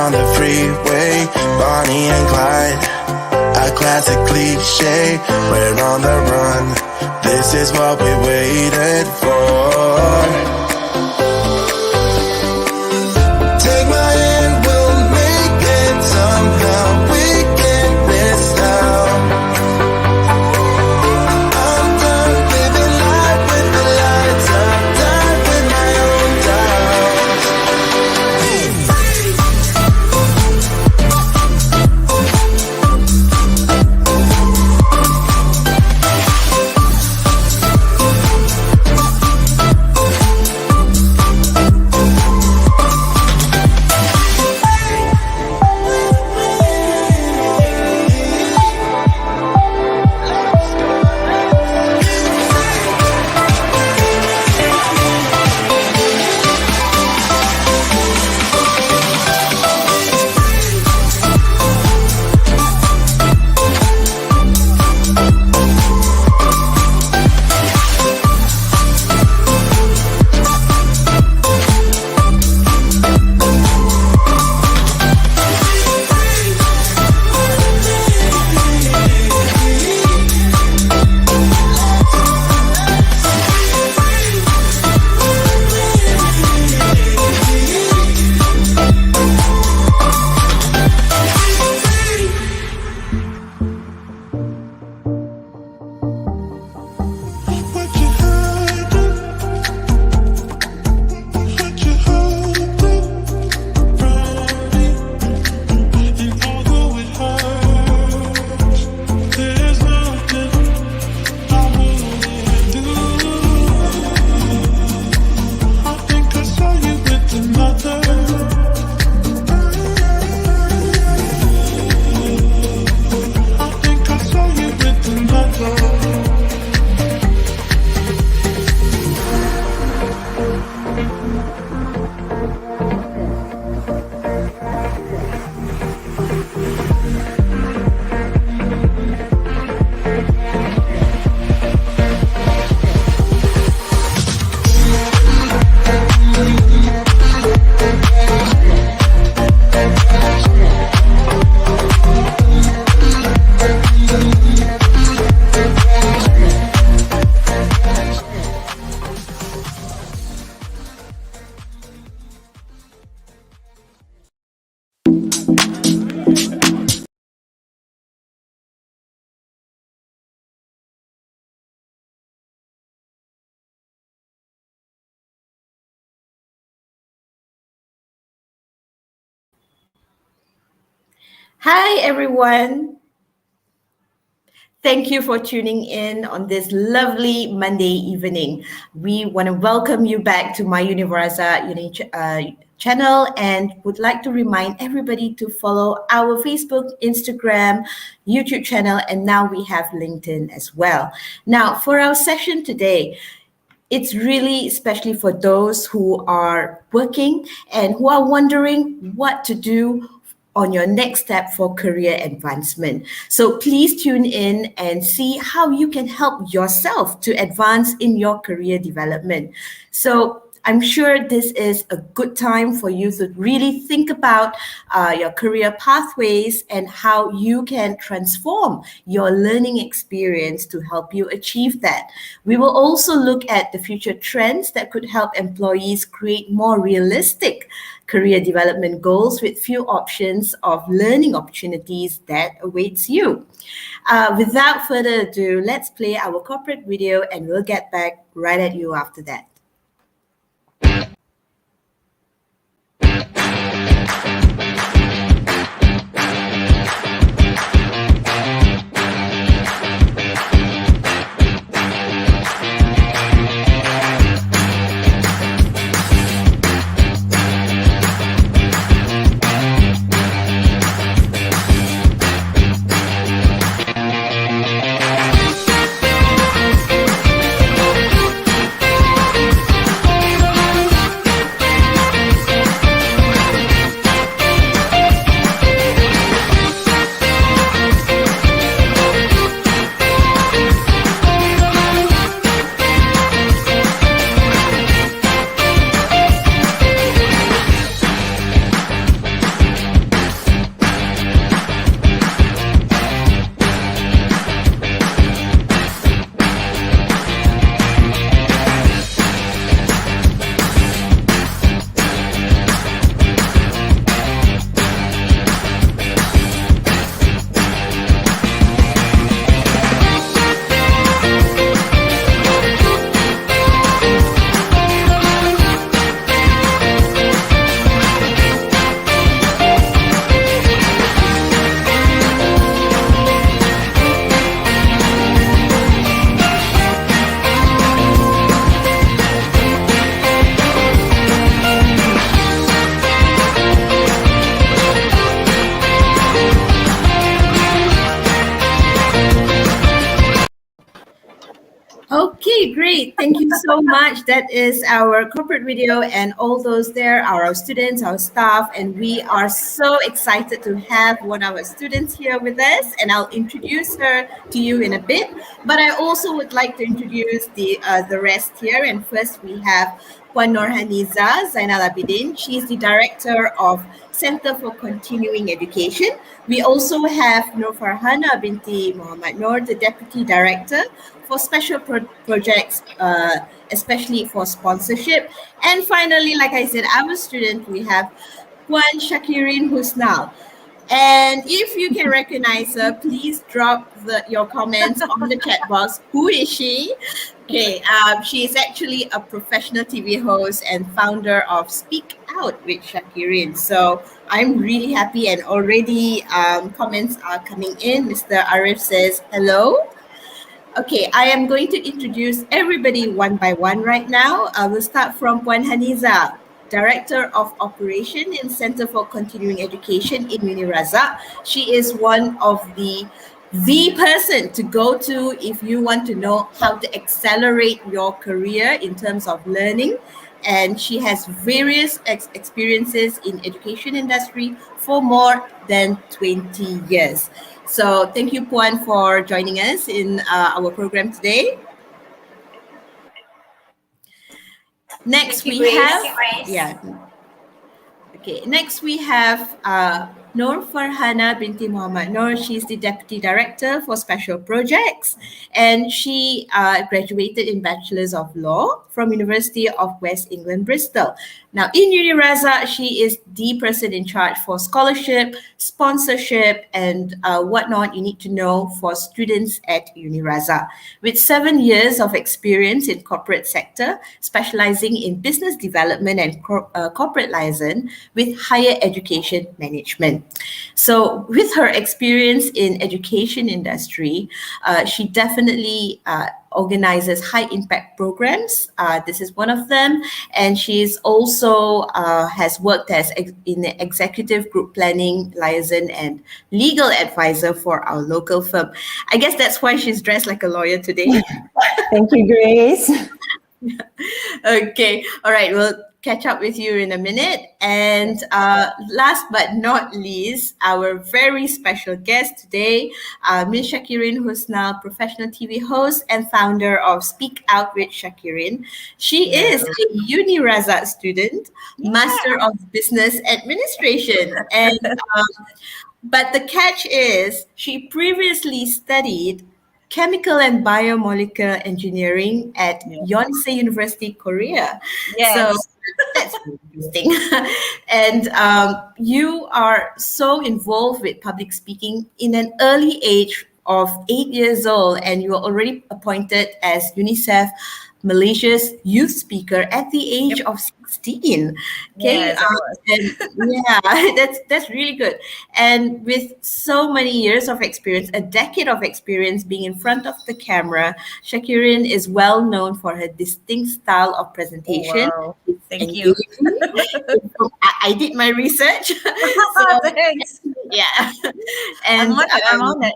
on the freeway, Bonnie and Clyde, a classic cliche. We're on the run, this is what we waited for. Take my hand, we'll make it somehow. We can't miss out. I'm done living life with the lights up, done with my own doubts. Hi, everyone. Thank you for tuning in on this lovely Monday evening. We want to welcome you back to MyUnirazak channel and would like to remind everybody to follow our Facebook, Instagram, YouTube channel, and now we have LinkedIn as well. Now, for our session today, it's really especially for those who are working and who are wondering what to do on your next step for career advancement. So please tune in and see how you can help yourself to advance in your career development. So I'm sure this is a good time for you to really think about your career pathways and how you can transform your learning experience to help you achieve that. We will also look at the future trends that could help employees create more realistic career development goals with few options of learning opportunities that awaits you. Without further ado, let's play our corporate video and we'll get back right at you after that. Okay, great. Thank you so much. That is our corporate video, and all those there are our students, our staff, and we are so excited to have one of our students here with us, and I'll introduce her to you in a bit. But I also would like to introduce the rest here, and first we have Puan Norhaniza, Zainal Abidin. She is the Director of Center for Continuing Education. We also have Nur Farhana binti Muhammad Nur, the Deputy Director for special projects, especially for sponsorship. And finally, like I said, our student, we have Puan Syakirin Husnal. And if you can recognize her, please drop your comments on the chat box. Who is she? Okay, she is actually a professional TV host and founder of Speak Out with Syakirin. So I'm really happy, and already comments are coming in. Mr. Arif says, hello. Okay, I am going to introduce everybody one by one right now. I will start from Puan Haniza, Director of Operation in Center for Continuing Education in MyUnirazak. She is one of the person to go to if you want to know how to accelerate your career in terms of learning. And she has various experiences in education industry for more than 20 years. So thank you, Puan, for joining us in our program today. Next we have, next we have Nur Farhana binti Muhammad Nur. She's the Deputy Director for Special Projects, and she graduated in Bachelor's of Law from University of West England, Bristol. Now, in MyUnirazak, she is the person in charge for scholarship, sponsorship, and whatnot you need to know for students at MyUnirazak. With 7 years of experience in corporate sector, specializing in business development and corporate liaison, with higher education management. So with her experience in education industry, she definitely organizes high impact programs. This is one of them. And she's also has worked as in the executive group planning, liaison, and legal advisor for our local firm. I guess that's why she's dressed like a lawyer today. Thank you, Grace. Okay. All right. We'll catch up with you in a minute. And last but not least, our very special guest today, Ms. Syakirin Husnal, professional TV host and founder of Speak Out with Syakirin. She is a MyUnirazak student, Master of Business Administration. And but the catch is she previously studied chemical and biomolecular engineering at Yonsei University, Korea. So that's very interesting. And you are so involved with public speaking in an early age of 8 years old, and you are already appointed as UNICEF Malaysia's youth speaker at the age of 16. Okay, and that's really good. And with so many years of experience, a decade of experience being in front of the camera, Syakirin is well known for her distinct style of presentation. Thank you. I did my research. Thanks. Yeah, and I'm on it.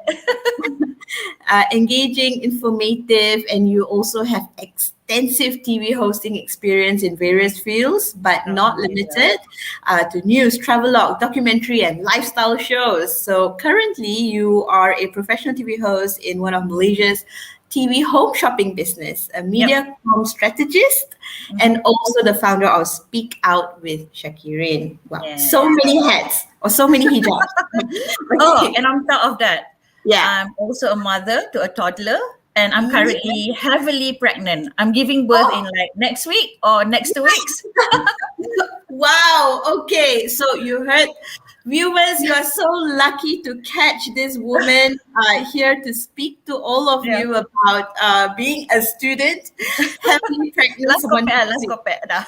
engaging, informative, and you also have extensive TV hosting experience in various fields, but not limited to news, travelogue, documentary, and lifestyle shows. So currently, you are a professional TV host in one of Malaysia's TV home shopping business, a media comm strategist, and also the founder of Speak Out with Syakirin. Wow, so many hats or so many hijabs. Oh, and on top of that, Yeah. I'm also a mother to a toddler, and I'm currently heavily pregnant. I'm giving birth in like next week or next 2 weeks. Wow. Okay. So you heard, viewers, you are so lucky to catch this woman here to speak to all of you about being a student, heavily pregnant. Let's compare. Dah.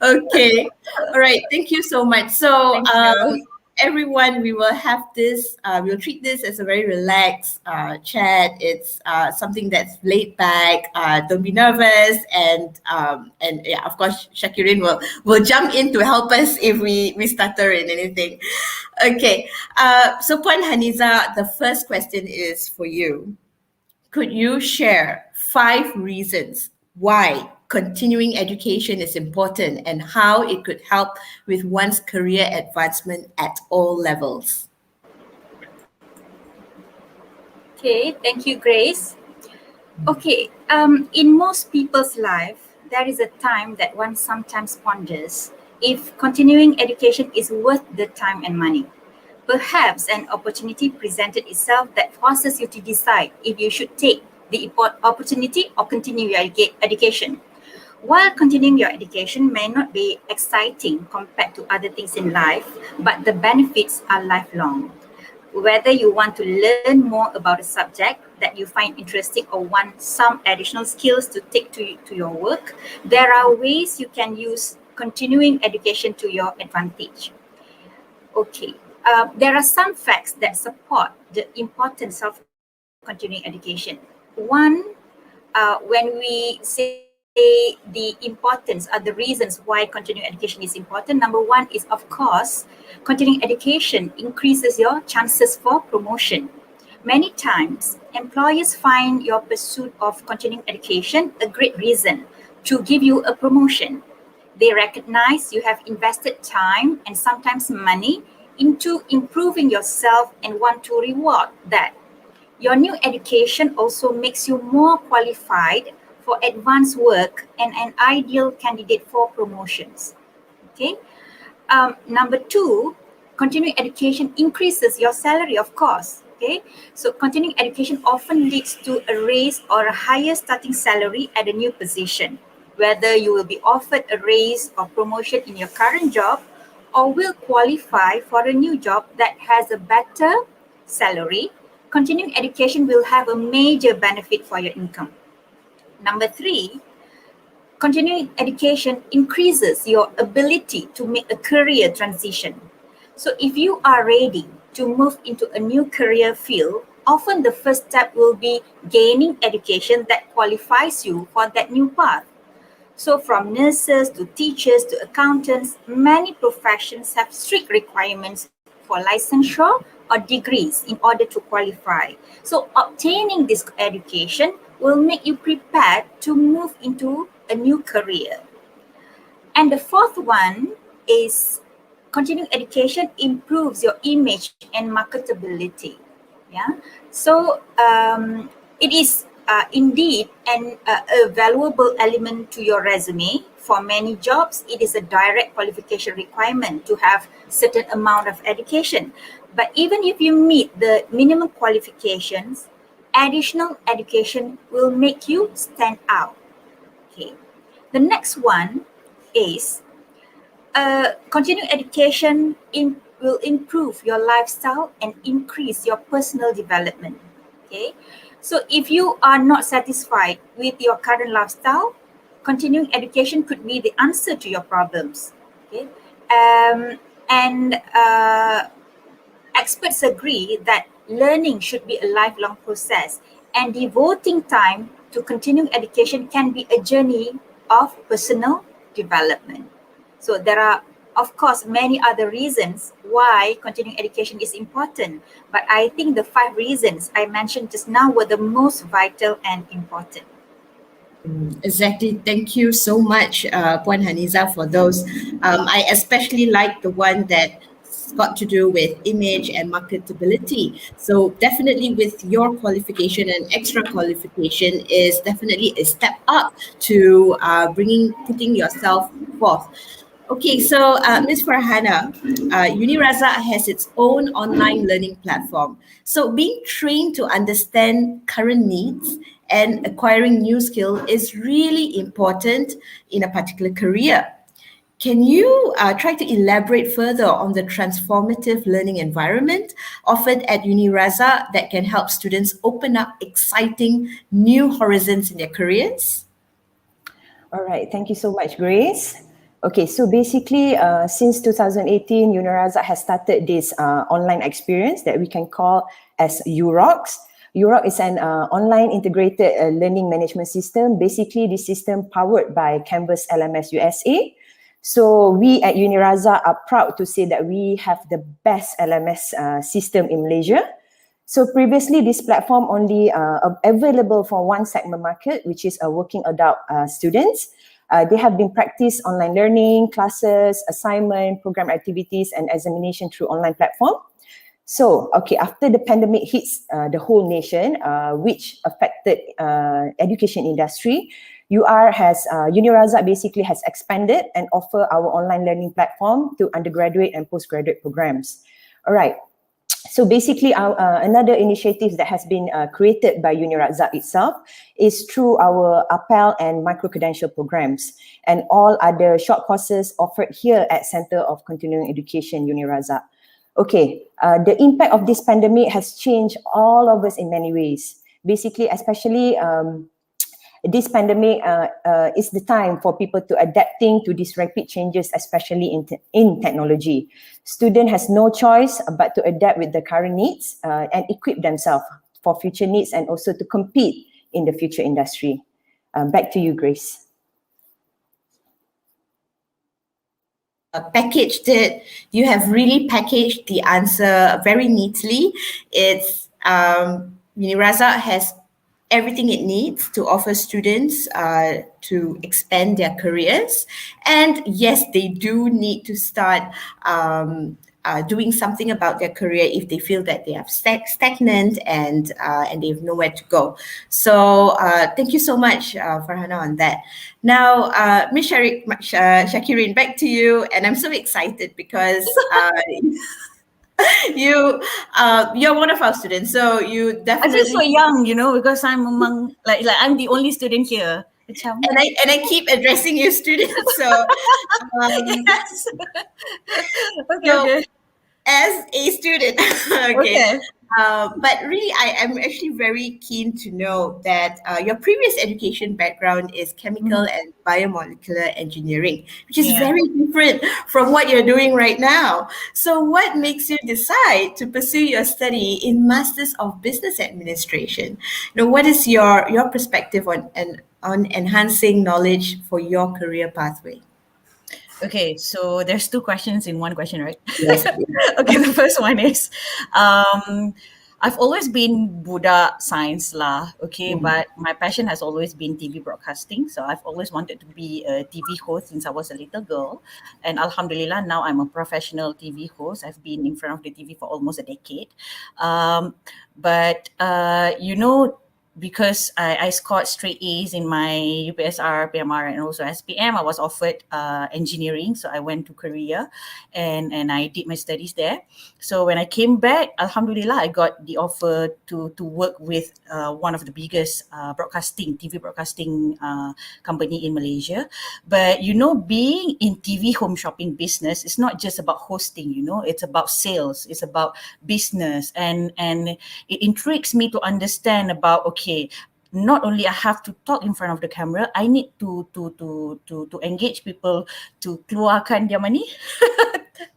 Okay. All right. Thank you so much. So Thank you. everyone, we will have this, we'll treat this as a very relaxed chat. It's something that's laid back. Don't be nervous. And yeah, of course, Syakirin will jump in to help us if we stutter in anything. Okay. So Puan Haniza, the first question is for you. Could you share 5 reasons why continuing education is important and how it could help with one's career advancement at all levels? Okay, thank you, Grace. Okay, in most people's life, there is a time that one sometimes ponders if continuing education is worth the time and money. Perhaps an opportunity presented itself that forces you to decide if you should take the opportunity or continue your education. While continuing your education may not be exciting compared to other things in life, but the benefits are lifelong. Whether you want to learn more about a subject that you find interesting or want some additional skills to take to your work, there are ways you can use continuing education to your advantage. Okay, there are some facts that support the importance of continuing education. One, when we say the importance or the reasons why continuing education is important, number one is, of course, continuing education increases your chances for promotion. Many times, employers find your pursuit of continuing education a great reason to give you a promotion. They recognize you have invested time and sometimes money into improving yourself and want to reward that. Your new education also makes you more qualified for advanced work and an ideal candidate for promotions. Okay. Number two, continuing education increases your salary, of course. Okay. So continuing education often leads to a raise or a higher starting salary at a new position. Whether you will be offered a raise or promotion in your current job or will qualify for a new job that has a better salary, continuing education will have a major benefit for your income. Number three, continuing education increases your ability to make a career transition. So if you are ready to move into a new career field, often the first step will be gaining education that qualifies you for that new path. So from nurses to teachers to accountants, many professions have strict requirements for licensure or degrees in order to qualify. So obtaining this education will make you prepared to move into a new career. And the fourth one is continuing education improves your image and marketability. Yeah. So it is indeed a valuable element to your resume. For many jobs, it is a direct qualification requirement to have certain amount of education. But even if you meet the minimum qualifications, additional education will make you stand out. Okay. The next one is continuing education will improve your lifestyle and increase your personal development. Okay, so if you are not satisfied with your current lifestyle, continuing education could be the answer to your problems. Okay, and experts agree that learning should be a lifelong process, and devoting time to continuing education can be a journey of personal development. So there are, of course, many other reasons why continuing education is important, but I think the 5 reasons I mentioned just now were the most vital and important. Exactly. Thank you so much, Puan Haniza, for those. I especially like the one that got to do with image and marketability. So definitely with your qualification and extra qualification is definitely a step up to putting yourself forth. Okay, so Ms. Farhana, UniRazak has its own online learning platform. So being trained to understand current needs and acquiring new skill is really important in a particular career. Can you try to elaborate further on the transformative learning environment offered at UniRazak that can help students open up exciting new horizons in their careers? All right, thank you so much, Grace. Okay, so basically, since 2018, UniRazak has started this online experience that we can call as UROCS. UROC is an online integrated learning management system. Basically, this system powered by Canvas LMS USA. So we at UniRazak are proud to say that we have the best LMS system in Malaysia. So previously, this platform only available for one segment market, which is working adult students. They have been practiced online learning, classes, assignment, program activities, and examination through online platform. So, okay, after the pandemic hits the whole nation, which affected education industry, UniRazak basically has expanded and offer our online learning platform to undergraduate and postgraduate programs. All right. So basically, another initiative that has been created by UniRazak itself is through our APEL and micro-credential programs and all other short courses offered here at Center of Continuing Education, UniRazak. Okay, the impact of this pandemic has changed all of us in many ways. Basically, especially this pandemic is the time for people to adapting to these rapid changes, especially in technology. Student has no choice but to adapt with the current needs and equip themselves for future needs and also to compete in the future industry. Back to you, Grace. Packaged it. You have really packaged the answer very neatly. It's UniRazak has everything it needs to offer students to expand their careers. And yes, they do need to start doing something about their career if they feel that they are stagnant and they have nowhere to go. So thank you so much, Farhana, on that. Now, Ms. Syakirin, back to you. And I'm so excited because you're one of our students, so you definitely. I feel so young, because I'm among like I'm the only student here. And I keep addressing you, students. So yes. Okay. as a student. Okay. Okay. But really, am actually very keen to know that your previous education background is chemical and biomolecular engineering, which is Yeah. very different from what you're doing right now. So, what makes you decide to pursue your study in Masters of Business Administration? What is your perspective on enhancing knowledge for your career pathway? Okay, so there's two questions in one question, right? Yes. Okay, the first one is, um, I've always been Buddha science lah, okay, but my passion has always been TV broadcasting. So I've always wanted to be a TV host since I was a little girl. And Alhamdulillah, now I'm a professional TV host. I've been in front of the TV for almost a decade. But because I scored straight A's in my UPSR, PMR, and also SPM, I was offered engineering. So I went to Korea and I did my studies there. So when I came back, Alhamdulillah, I got the offer to work with one of the biggest TV broadcasting company in Malaysia. But being in TV home shopping business is not just about hosting, it's about sales, it's about business, and it intrigues me to understand about, okay, not only I have to talk in front of the camera, I need to engage people to keluarkan their money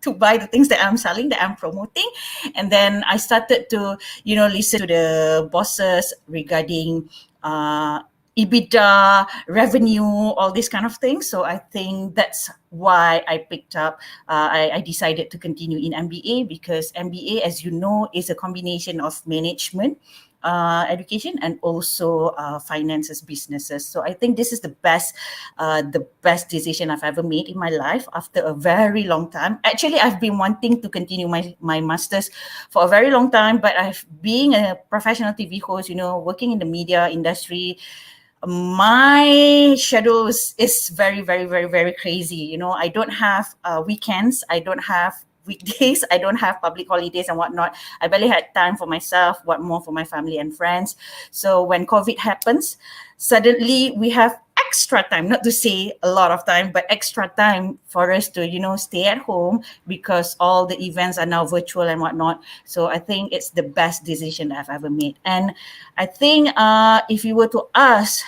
to buy the things that I'm selling, that I'm promoting. And then I started to listen to the bosses regarding EBITDA, revenue, all these kind of things. So I think that's why I picked up, I decided to continue in MBA, because MBA, as you know, is a combination of management, education, and also finances, businesses. So I think this is the best decision I've ever made in my life after a very long time. Actually, I've been wanting to continue my master's for a very long time, but being a professional TV host, working in the media industry, my schedule is very, very, very, very crazy. I don't have weekends. I don't have weekdays. I don't have public holidays and whatnot. I barely had time for myself, what more for my family and friends. So when COVID happens, suddenly we have extra time, not to say a lot of time, but extra time for us to, stay at home, because all the events are now virtual and whatnot. So I think it's the best decision that I've ever made. And I think if you were to ask,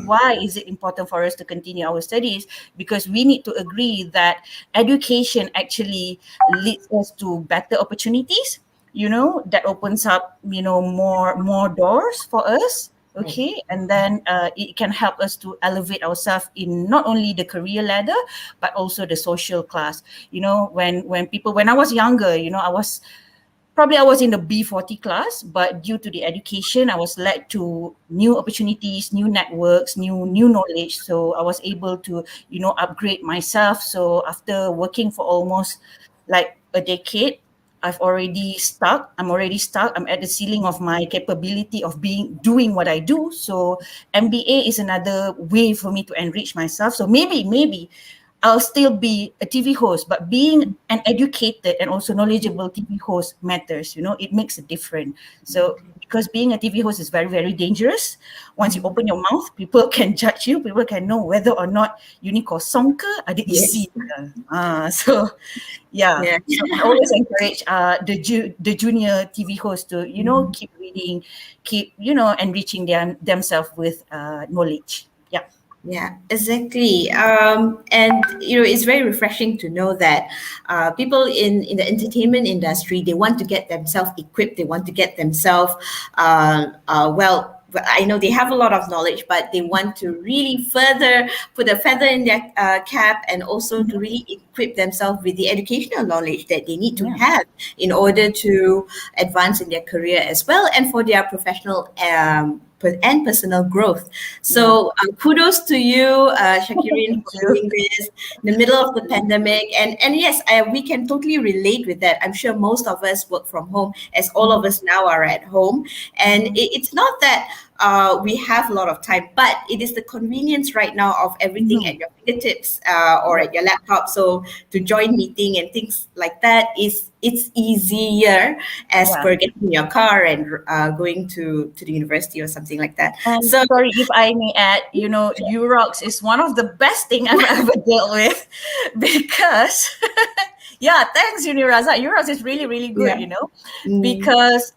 why is it important for us to continue our studies? Because we need to agree that education actually leads us to better opportunities, that opens up, more doors for us. Okay, and then it can help us to elevate ourselves in not only the career ladder, but also the social class. When I was younger, I was in the B40 class, but due to the education, I was led to new opportunities, new networks, new knowledge. So I was able to, upgrade myself. So after working for almost like a decade, I'm already stuck. I'm at the ceiling of my capability of doing what I do. So MBA is another way for me to enrich myself. So maybe I'll still be a TV host, but being an educated and also knowledgeable TV host matters. It makes a difference. So because being a TV host is very, very dangerous. Once you open your mouth, people can judge you. People can know whether or not you ni kosong ke ada isi. So yeah. So I always encourage the junior TV host to keep reading, keep enriching themselves with knowledge. Yeah. Yeah, exactly. And it's very refreshing to know that people in the entertainment industry, they want to get themselves equipped. They want to get themselves I know they have a lot of knowledge, but they want to really further put a feather in their cap, and also to really equip themselves with the educational knowledge that they need to have in order to advance in their career as well, and for their professional and personal growth. So kudos to you, Syakirin, for doing this in the middle of the pandemic. And yes, we can totally relate with that. I'm sure most of us work from home, as all of us now are at home. And it's not that we have a lot of time, but it is the convenience right now of everything at your fingertips or at your laptop. So to join meeting and things like that it's easier as per getting in your car and going to the university or something like that. And So sorry if I may add, UROX is one of the best thing I've ever dealt with, because Yeah, thanks, UniRazak. UniRazak is really, really good, Yeah. you know, Mm. because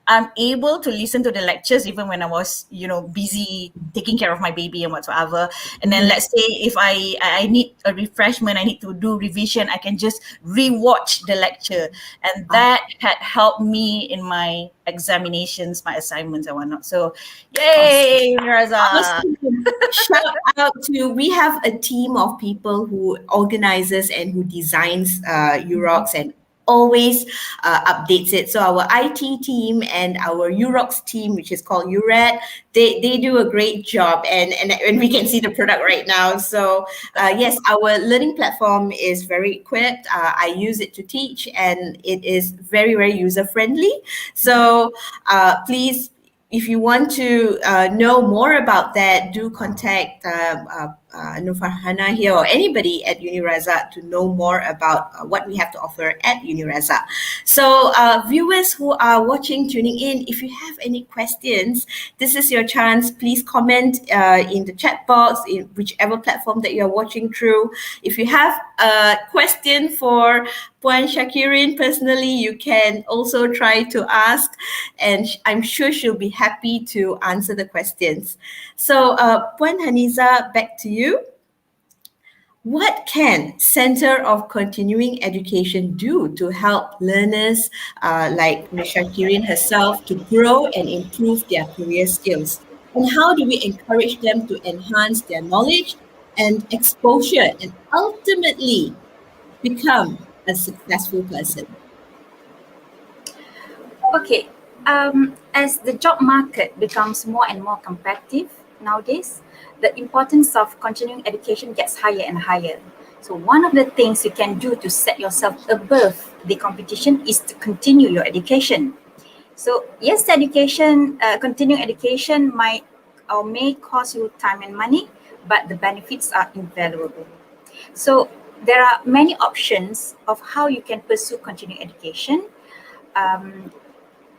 I'm able to listen to the lectures even when I was, you know, busy taking care of my baby and whatsoever. And then let's say if I need a refreshment, I need to do revision, I can just rewatch the lecture, and that had helped me in my examinations, my assignments and whatnot. So, yay, UniRazak. Awesome. Shout out to, we have a team of people who organizes and who designs UROCs and always updates it. So our IT team and our UROCs team, which is called URED, they do a great job, and we can see the product right now. So yes, our learning platform is very equipped. I use it to teach, and it is very, very user friendly. So please, if you want to know more about that, do contact Norhaniza here or anybody at UniRazak to know more about what we have to offer at UniRazak. So viewers who are watching, tuning in, if you have any questions, this is your chance. Please comment in the chat box in whichever platform that you're watching through. If you have a question for Puan Syakirin personally, you can also try to ask, and I'm sure she'll be happy to answer the questions. So, Puan Haniza, back to you. What can Center of Continuing Education do to help learners like Ms. Syakirin herself to grow and improve their career skills? And how do we encourage them to enhance their knowledge and exposure and ultimately become a successful person? Okay, as the job market becomes more and more competitive nowadays, the importance of continuing education gets higher and higher. So one of the things you can do to set yourself above the competition is to continue your education. So yes, continuing education might or may cost you time and money, but the benefits are invaluable. So there are many options of how you can pursue continuing education. Um,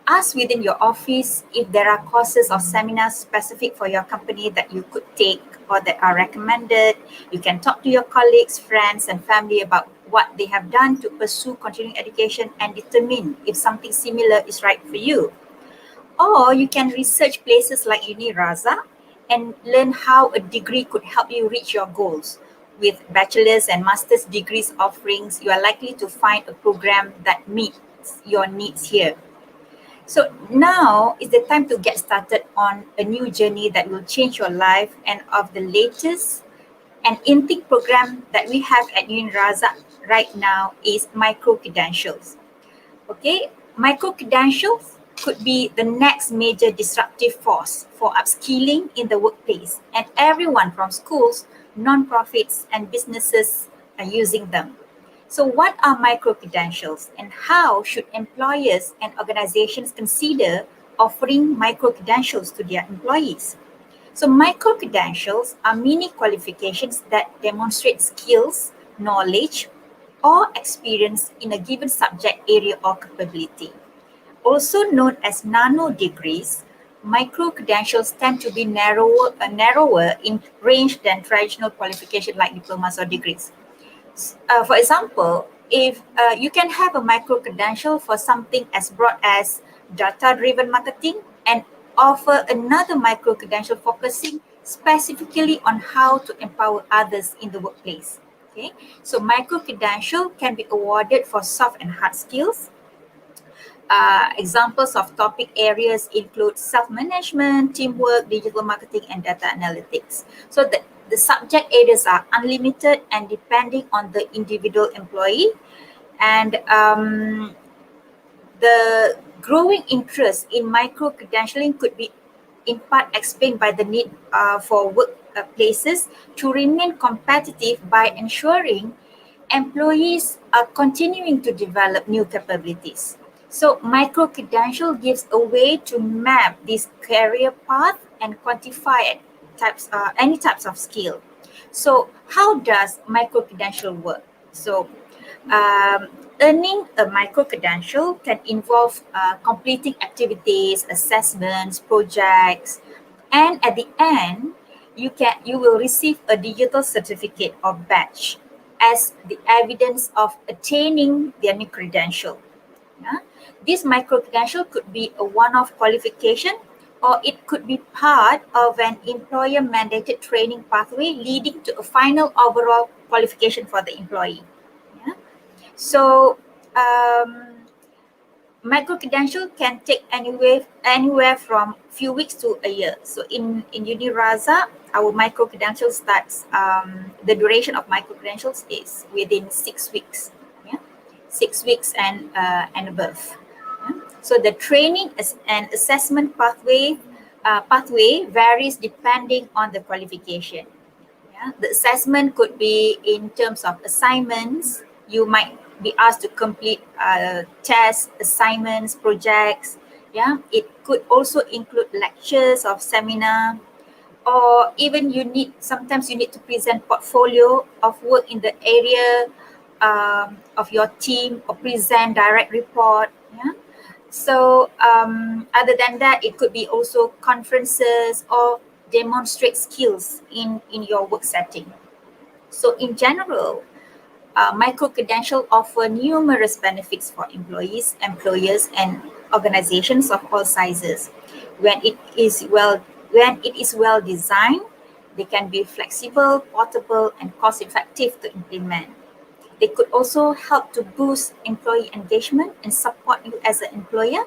Ask within your office if there are courses or seminars specific for your company that you could take or that are recommended. You can talk to your colleagues, friends, and family about what they have done to pursue continuing education and determine if something similar is right for you. Or you can research places like UniRazak and learn how a degree could help you reach your goals. With bachelor's and master's degrees offerings, you are likely to find a program that meets your needs here. So now is the time to get started on a new journey that will change your life, and of the latest and intake program that we have at UniRazak right now is micro credentials. Okay, micro credentials could be the next major disruptive force for upskilling in the workplace, and everyone from schools, non-profits, and businesses are using them. So, what are micro credentials, and how should employers and organizations consider offering micro credentials to their employees? So, micro credentials are mini qualifications that demonstrate skills, knowledge, or experience in a given subject area or capability. Also known as nano degrees, micro credentials tend to be narrower in range than traditional qualification like diplomas or degrees. For example, if you can have a micro credential for something as broad as data-driven marketing and offer another micro credential focusing specifically on how to empower others in the workplace. Okay, so micro credential can be awarded for soft and hard skills. Examples of topic areas include self-management, teamwork, digital marketing, and data analytics. So the subject areas are unlimited and depending on the individual employee. And the growing interest in micro-credentialing could be in part explained by the need for workplaces to remain competitive by ensuring employees are continuing to develop new capabilities. So micro-credential gives a way to map this career path and quantify any types of skill. So how does micro-credential work? So um, earning a micro-credential can involve completing activities, assessments, projects, and at the end, you will receive a digital certificate or badge. as the evidence of attaining their new credential. Yeah? This micro-credential could be a one-off qualification, or it could be part of an employer-mandated training pathway leading to a final overall qualification for the employee. Yeah? So, micro-credential can take anywhere from few weeks to a year. So in MyUnirazak, our micro-credential starts, the duration of micro-credentials is within 6 weeks. Yeah? 6 weeks and above. Yeah? So the training and assessment pathway varies depending on the qualification. Yeah? The assessment could be in terms of assignments. You might be asked to complete tests, assignments, projects. Yeah, it could also include lectures or seminar, or even sometimes you need to present portfolio of work in the area of your team, or present direct report. Yeah. So other than that, it could be also conferences or demonstrate skills in your work setting. So in general, micro-credential offer numerous benefits for employees, employers, and organizations of all sizes. When it is well designed, they can be flexible, portable, and cost-effective to implement. They could also help to boost employee engagement and support you as an employer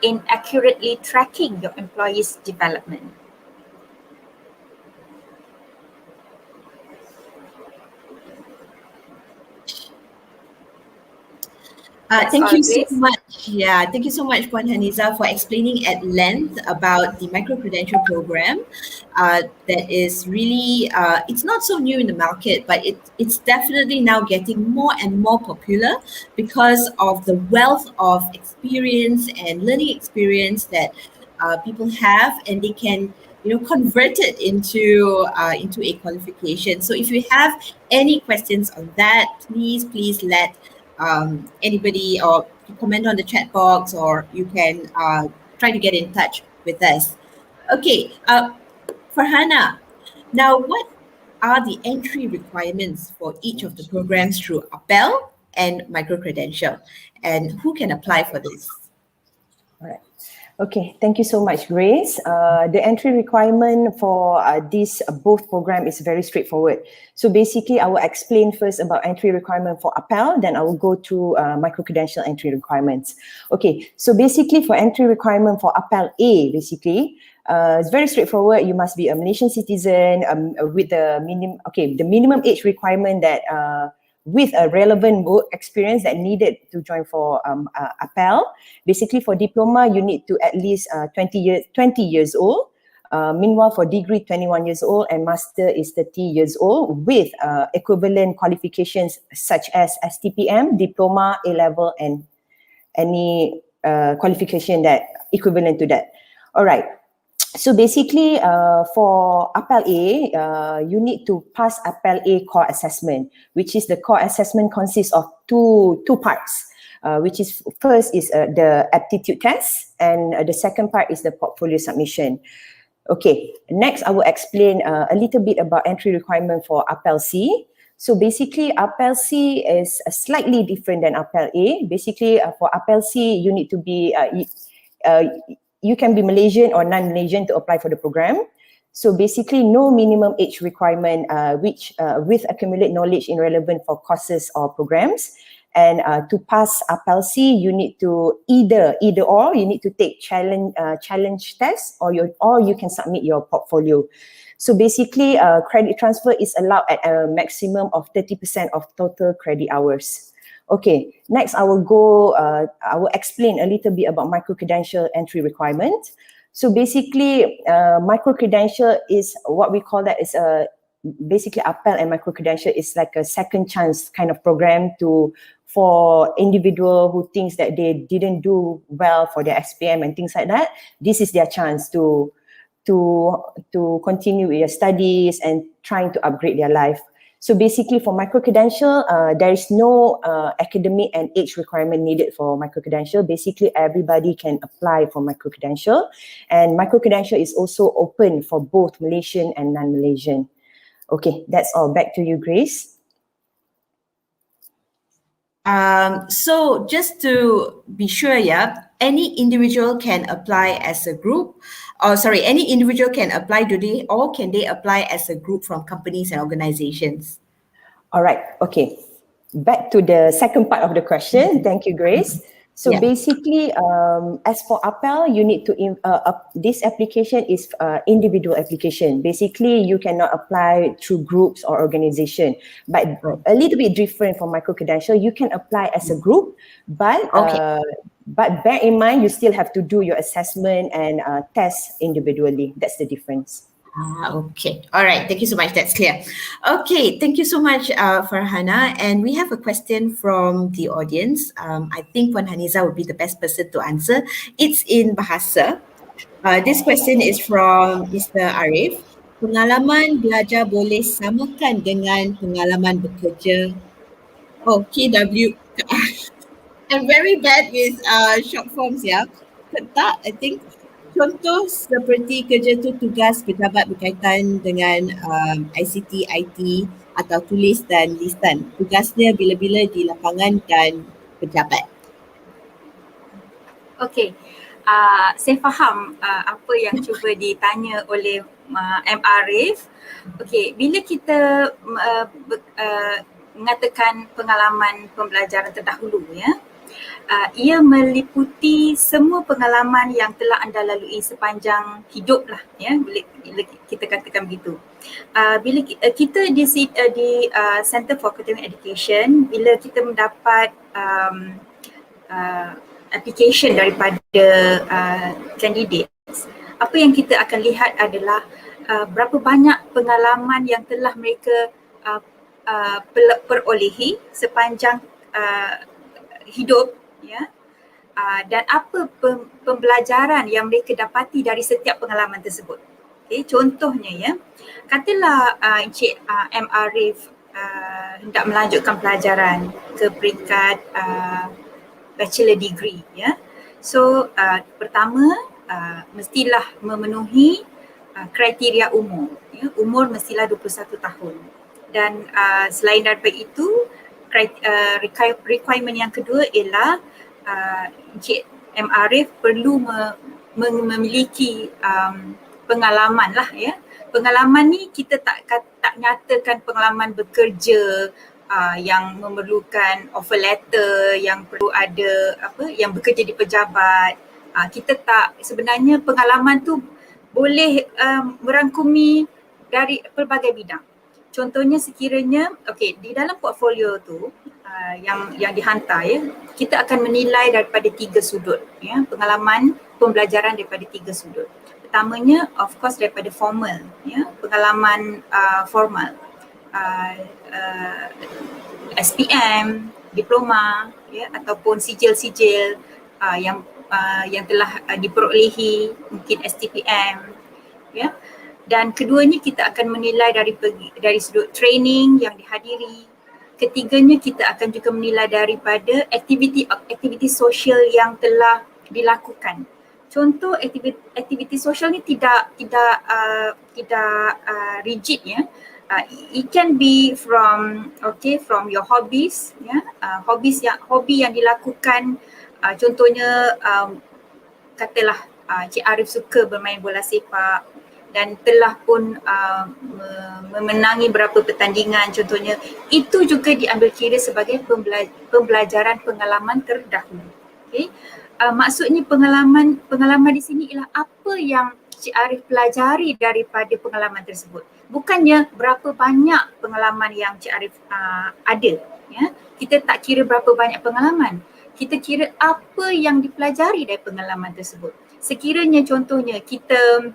in accurately tracking your employees' development. Thank you so Grace. much. Yeah, thank you so much, Puan Haniza, for explaining at length about the micro-credential program. That is really, it's not so new in the market, but it's definitely now getting more and more popular because of the wealth of experience and learning experience that people have, and they can convert it into a qualification. So if you have any questions on that, please let anybody, or comment on the chat box, or you can try to get in touch with us. Okay, Farhana, now what are the entry requirements for each of the programs through Appel and micro-credential, and who can apply for this? All right. Okay, thank you so much, Grace. The entry requirement for this both program is very straightforward. So basically, I will explain first about entry requirement for Appel, then I will go to micro-credential entry requirements. Okay, so basically for entry requirement for Appel A, basically, it's very straightforward. You must be a Malaysian citizen with the minimum age requirement that with a relevant work experience that needed to join for Appel. Basically, for diploma, you need to at least 20 years old. Meanwhile, for degree, 21 years old, and master is 30 years old with equivalent qualifications such as STPM, diploma, A-level, and any qualification that equivalent to that. All right. So basically, for Appel A, you need to pass Appel A core assessment, which is the core assessment consists of two parts. Which is first is the aptitude test, and the second part is the portfolio submission. Okay, next I will explain a little bit about entry requirement for Appel C. So basically, Appel C is slightly different than Appel A. Basically, for Appel C, you need to be you can be Malaysian or non-Malaysian to apply for the program. So basically, no minimum age requirement, which with accumulate knowledge in relevant for courses or programs. And to pass Appel C, you need to either or, you need to take challenge tests, or you can submit your portfolio. So basically, credit transfer is allowed at a maximum of 30% of total credit hours. Okay, next I will explain a little bit about micro-credential entry requirement. So basically, micro-credential is what we call that is basically Appel and micro-credential is like a second chance kind of program for individual who thinks that they didn't do well for their SPM and things like that. This is their chance to continue with their studies and trying to upgrade their life. So basically for micro-credential, there is no academic and age requirement needed for micro-credential. Basically, everybody can apply for micro-credential, and micro-credential is also open for both Malaysian and non-Malaysian. Okay, that's all. Back to you, Grace. So just to be sure, yeah, any individual can apply as a group, or sorry, any individual can apply today, or can they apply as a group from companies and organizations? All right. Okay. Back to the second part of the question. Thank you, Grace. So Yeah. basically, as for Appel, you need to, this application is individual application. Basically, you cannot apply through groups or organization, but Right. a little bit different from micro-credential. You can apply as a group, Okay. but bear in mind, you still have to do your assessment and test individually. That's the difference. Okay. All right. Thank you so much. That's clear. Okay. Thank you so much, Farhana. And we have a question from the audience. I think Norhaniza would be the best person to answer. It's in Bahasa. This question is from Mr. Arif. Pengalaman belajar boleh samakan dengan pengalaman bekerja. Oh, KW. I'm very bad with short forms, ya. Tak, I think. Contoh seperti kerja tu tugas pejabat berkaitan dengan ICT, IT atau tulis dan lisan. Tugasnya bila-bila di lapangan dan pejabat. Okey, saya faham apa yang cuba ditanya oleh M. Arif. Okey, bila kita mengatakan pengalaman pembelajaran terdahulu, ya, ia meliputi semua pengalaman yang telah anda lalui sepanjang hidup lah, ya, bila kita katakan begitu. Bila kita di Center for Continuing Education, bila kita mendapat application daripada candidates, apa yang kita akan lihat adalah berapa banyak pengalaman yang telah mereka perolehi sepanjang hidup, ya, dan apa pembelajaran yang mereka dapati dari setiap pengalaman tersebut. Okay, contohnya, ya, katalah Encik M. Arif hendak melanjutkan pelajaran ke peringkat bachelor degree, ya. So pertama mestilah memenuhi kriteria umur, ya. Umur mestilah 21 tahun. Dan selain daripada itu, requirement yang kedua ialah Encik M. Arif perlu memiliki pengalaman lah, ya. Pengalaman ni kita tak nyatakan pengalaman bekerja yang memerlukan offer letter, yang perlu ada yang bekerja di pejabat. Kita tak, sebenarnya pengalaman tu boleh merangkumi dari pelbagai bidang. Contohnya sekiranya, di dalam portfolio tu yang dihantar, ya, kita akan menilai daripada 3 sudut, ya, pengalaman pembelajaran daripada 3 sudut. Pertamanya, of course, daripada formal, ya, pengalaman formal, SPM, diploma, ya, ataupun sijil-sijil yang telah diperolehi, mungkin STPM, ya. Dan keduanya kita akan menilai dari sudut training yang dihadiri. Ketiganya kita akan juga menilai daripada aktiviti sosial yang telah dilakukan. Contoh aktiviti sosial ni tidak rigid, ya. It can be from your hobbies, ya. Hobi yang dilakukan, contohnya katalah Cik Arif suka bermain bola sepak dan telah pun memenangi beberapa pertandingan, contohnya, itu juga diambil kira sebagai pembelajaran pengalaman terdahulu. Okay? Maksudnya pengalaman di sini ialah apa yang Cik Arif pelajari daripada pengalaman tersebut. Bukannya berapa banyak pengalaman yang Cik Arif ada, ya. Kita tak kira berapa banyak pengalaman. Kita kira apa yang dipelajari dari pengalaman tersebut. Sekiranya contohnya kita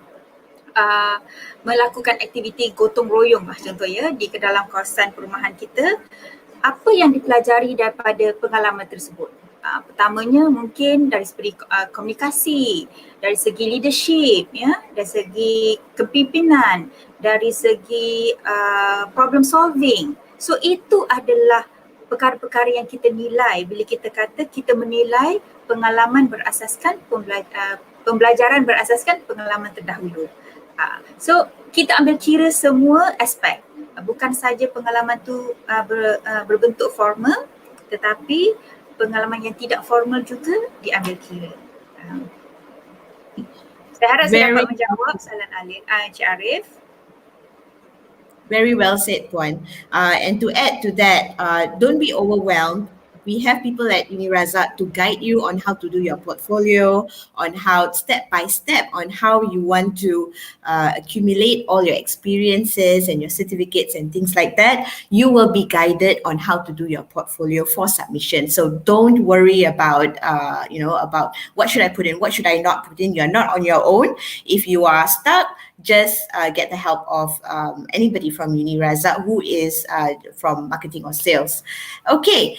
melakukan aktiviti gotong royong lah, contohnya di dalam kawasan perumahan kita, apa yang dipelajari daripada pengalaman tersebut? Pertamanya mungkin dari segi komunikasi, dari segi leadership, ya, dari segi kepimpinan, dari segi problem solving. So itu adalah perkara-perkara yang kita nilai bila kita kata kita menilai pengalaman berasaskan pembelajaran berasaskan pengalaman terdahulu. So kita ambil kira semua aspek, bukan saja pengalaman tu berbentuk formal, tetapi pengalaman yang tidak formal juga diambil kira. Saya harap saya Very dapat menjawab soalan Encik Arif. Very well said, Puan. And to add to that, don't be overwhelmed. We have people at MyUnirazak to guide you on how to do your portfolio, on how step by step, on how you want to accumulate all your experiences and your certificates and things like that. You will be guided on how to do your portfolio for submission. So don't worry about, about what should I put in, what should I not put in. You're not on your own. If you are stuck, just get the help of anybody from MyUnirazak who is from marketing or sales. Okay,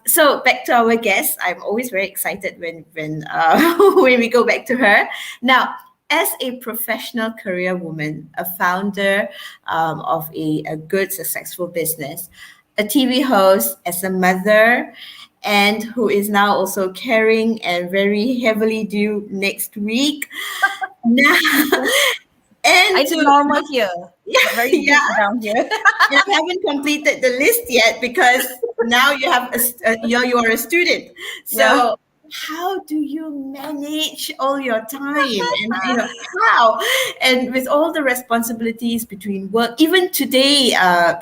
so back to our guest. I'm always very excited when when we go back to her. Now, as a professional career woman, a founder of a good successful business, a TV host, as a mother, and who is now also carrying and very heavily due next week. Now, and I to think normal here, but very big yeah, down here. I haven't completed the list yet because now you have you are a student. So Yeah. how do you manage all your time, and how, and with all the responsibilities between work? Even today,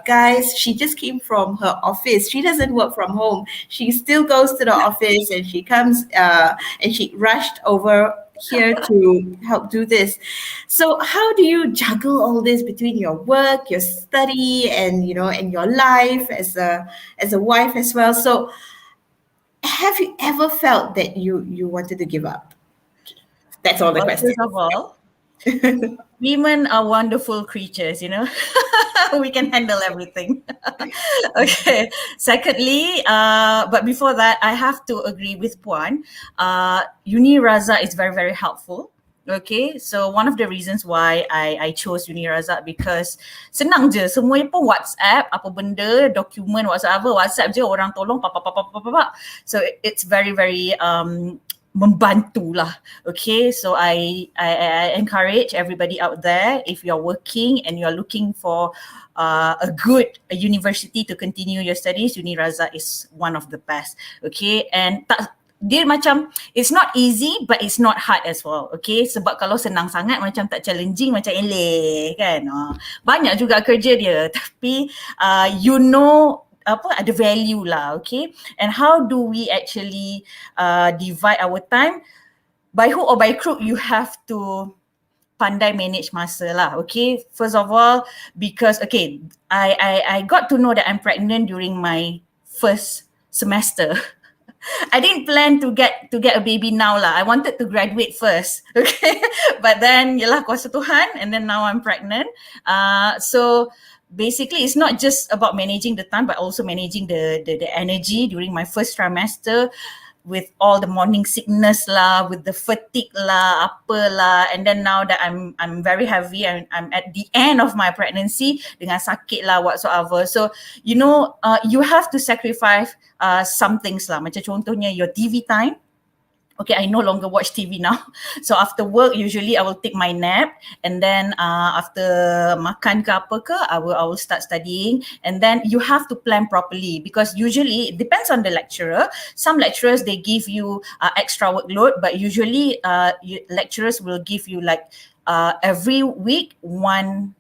guys, she just came from her office. She doesn't work from home. She still goes to the office, and she comes and she rushed over here to help do this. So how do you juggle all this between your work, your study, and and your life as a wife as well? So have you ever felt that you wanted to give up? That's all the Well, question. first of all, women are wonderful creatures, we can handle everything. Okay. Secondly, but before that, I have to agree with Puan. MyUnirazak is very, very helpful. Okay, so one of the reasons why I chose MyUnirazak because senang je, semuanya pun WhatsApp, apa benda, dokumen, WhatsApp je, orang tolong, So it's very, very membantu lah. Okay, so I encourage everybody out there, if you're working and you're looking for a good university to continue your studies, MyUnirazak is one of the best. Okay, and dia macam it's not easy but it's not hard as well. Okay, sebab kalau senang sangat macam tak challenging, macam eleh kan. Banyak juga kerja dia tapi ada value lah. Okay, and how do we actually divide our time? By hook or by crook, you have to pandai manage masa lah. Okay, first of all, because okay, I got to know that I'm pregnant during my first semester. I didn't plan to get a baby now lah. I wanted to graduate first. Okay, but then yalah kuasa Tuhan, and then now I'm pregnant. So basically, it's not just about managing the time, but also managing the energy during my first trimester, with all the morning sickness lah, with the fatigue lah, apa lah, and then now that I'm very heavy and I'm at the end of my pregnancy dengan sakit lah whatsoever. So you have to sacrifice some things lah. Macam contohnya your TV time. Okay, I no longer watch TV now. So after work, usually I will take my nap, and then after makan ke apa ke, I will start studying. And then you have to plan properly because usually it depends on the lecturer. Some lecturers, they give you extra workload, but usually lecturers will give you like every week one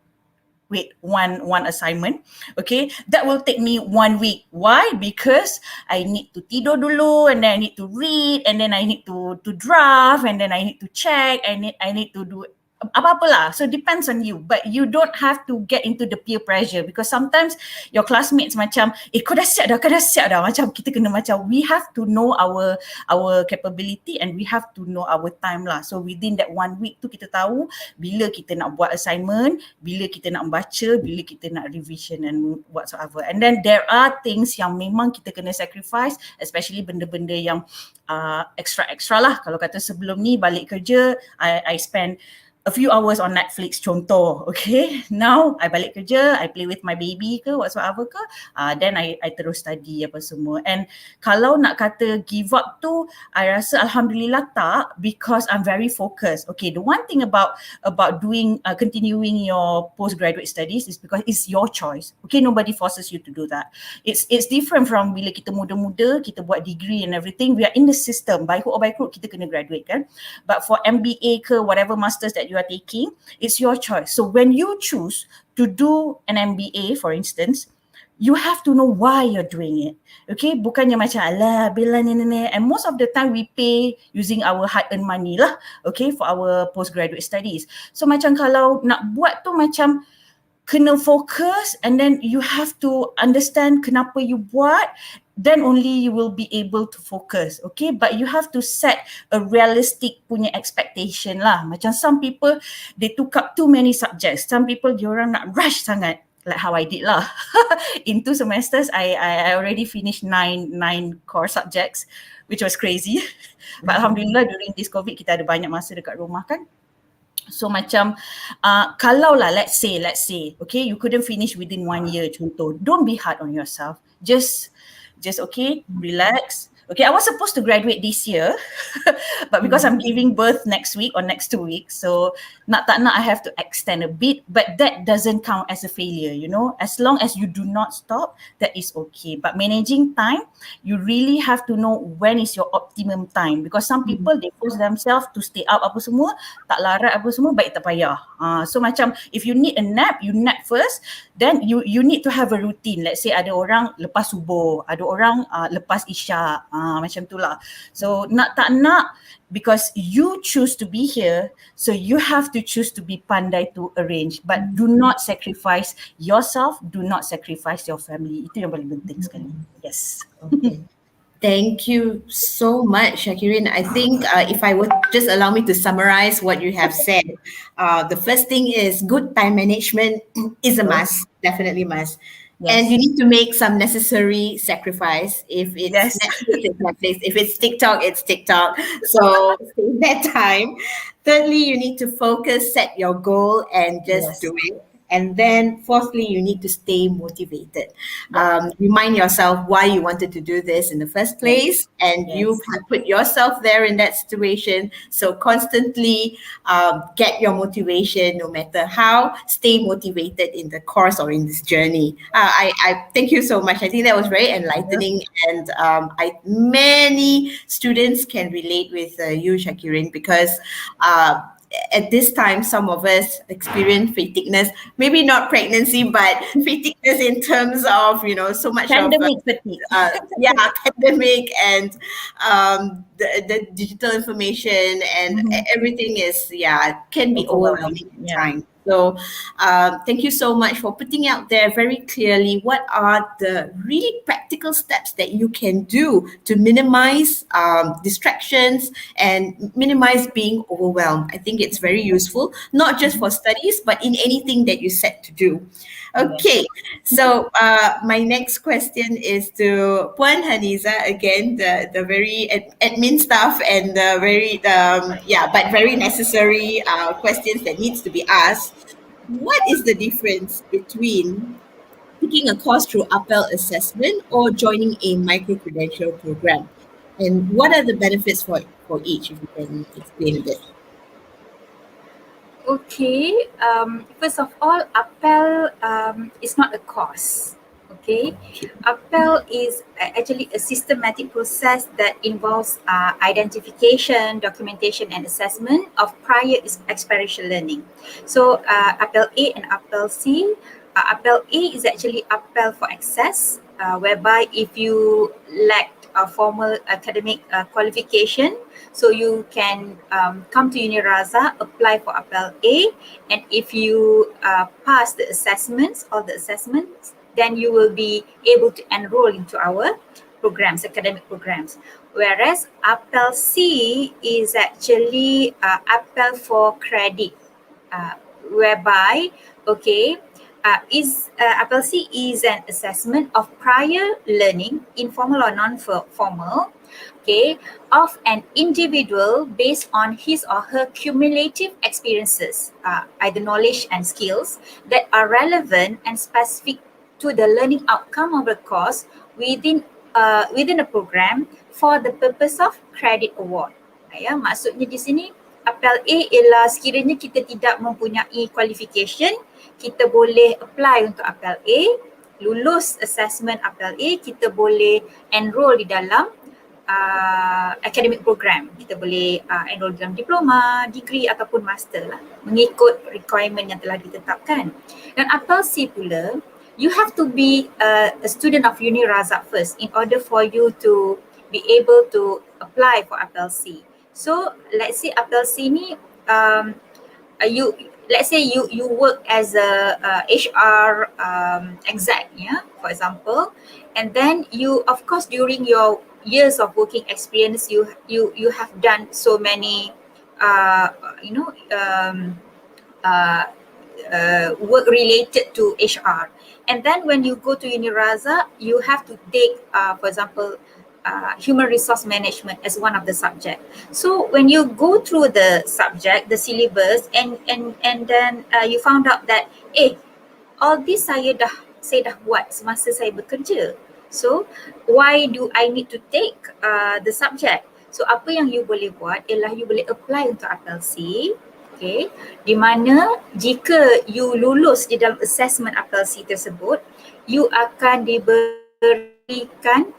assignment. Okay, that will take me 1 week. Why? Because I need to tidur dulu, and then I need to read, and then I need to draft, and then I need to check, and I need to do apa-apa lah. So depends on you, but you don't have to get into the peer pressure because sometimes your classmates macam kau dah siap dah, macam kita kena macam we have to know our capability and we have to know our time lah. So within that 1 week tu kita tahu bila kita nak buat assignment, bila kita nak baca, bila kita nak revision and whatsoever. And then there are things yang memang kita kena sacrifice, especially benda-benda yang extra lah. Kalau kata sebelum ni balik kerja, I spend a few hours on Netflix contoh, okay. Now I balik kerja, I play with my baby ke whatsoever ke, then I terus study apa semua. And kalau nak kata give up tu, I rasa alhamdulillah tak, because I'm very focused. Okay, the one thing about doing continuing your postgraduate studies is because it's your choice. Okay, nobody forces you to do that. It's different from bila kita muda-muda, kita buat degree and everything, we are in the system, by hook or by crook kita kena graduate kan. But for MBA ke whatever masters that you are taking, it's your choice. So when you choose to do an MBA, for instance, you have to know why you're doing it. Okay, bukannya macam alah bila ni. And most of the time we pay using our hard-earned money lah, okay, for our postgraduate studies. So macam kalau nak buat tu macam kena fokus, and then you have to understand kenapa you buat, then only you will be able to focus, okay? But you have to set a realistic punya expectation lah. Macam some people, they took up too many subjects. Some people, diorang nak rush sangat, like how I did lah. In 2 semesters, I already finished 9 core subjects, which was crazy. But alhamdulillah, during this COVID, kita ada banyak masa dekat rumah kan. So macam kalau lah let's say okay, you couldn't finish within 1 year contoh, don't be hard on yourself. Just okay, relax. Okay, I was supposed to graduate this year, but because I'm giving birth next week or next 2 weeks, so nak tak nak I have to extend a bit, but that doesn't count as a failure, you know. As long as you do not stop, that is okay. But managing time, you really have to know when is your optimum time, because some people they force themselves to stay up apa semua, tak larat apa semua, baik tak payah. So macam if you need a nap, you nap first, then you need to have a routine. Let's say ada orang lepas subuh, ada orang lepas isyak, macam tu lah. So nak tak nak, because you choose to be here, so you have to choose to be pandai to arrange, but do not sacrifice yourself, do not sacrifice your family. Itu yang paling penting sekali. Yes. Okay. Thank you so much, Syakirin. I think if I would just allow me to summarize what you have said, the first thing is good time management is a must, definitely must. Yes. And you need to make some necessary sacrifice. If it's Netflix, it's Netflix. If it's TikTok, it's TikTok. So save that time. Thirdly, you need to focus, set your goal, and just do it. And then fourthly, you need to stay motivated. Remind yourself why you wanted to do this in the first place, and you have put yourself there in that situation. So constantly get your motivation, no matter how. Stay motivated in the course or in this journey. I thank you so much. I think that was very enlightening, and many students can relate with you, Syakirin, because at this time, some of us experience fatigueness, maybe not pregnancy, but fatigueness in terms of, so much pandemic fatigue. Pandemic and the digital information and everything is, can be overwhelming at times. So thank you so much for putting out there very clearly what are the really practical steps that you can do to minimize distractions and minimize being overwhelmed. I think it's very useful, not just for studies, but in anything that you set to do. Okay, so my next question is to Puan Haniza, again, the very admin staff and the very, but very necessary questions that needs to be asked. What is the difference between taking a course through UPEL assessment or joining a micro-credential program? And what are the benefits for each, if you can explain a bit? Okay, first of all, UPEL is not a course. Okay, UPEL is actually a systematic process that involves identification, documentation, and assessment of prior experiential learning. So UPEL A and UPEL C. UPEL A is actually UPEL for access, whereby if you lack a formal academic qualification, so you can come to MyUnirazak, apply for UPEL A, and if you pass the assessments, all the assessments, then you will be able to enroll into our programs, academic programs. Whereas UPEL C is actually UPEL for credit, whereby, APLC is an assessment of prior learning, informal or non-formal, okay, of an individual based on his or her cumulative experiences, either knowledge and skills that are relevant and specific to the learning outcome of the course within a program for the purpose of credit award. Ya, maksudnya di sini apel A ialah sekiranya kita tidak mempunyai qualification, kita boleh apply untuk apel A, lulus assessment apel A, kita boleh enroll di dalam academic program. Kita boleh enroll dalam diploma, degree ataupun master lah, mengikut requirement yang telah ditetapkan. Dan apel C pula, you have to be a student of MyUnirazak first in order for you to be able to apply for apel C. So let's say apel C ni let's say you work as a HR exec, yeah, for example, and then you, of course, during your years of working experience, you have done so many work related to HR, and then when you go to MyUnirazak, you have to take for example human resource management as one of the subject. So when you go through the subject, the syllabus, and then you found out that all this saya dah buat semasa saya bekerja. So why do I need to take the subject? So apa yang you boleh buat ialah you boleh apply untuk apel C, okay, di mana jika you lulus di dalam assessment apel C tersebut, you akan diberikan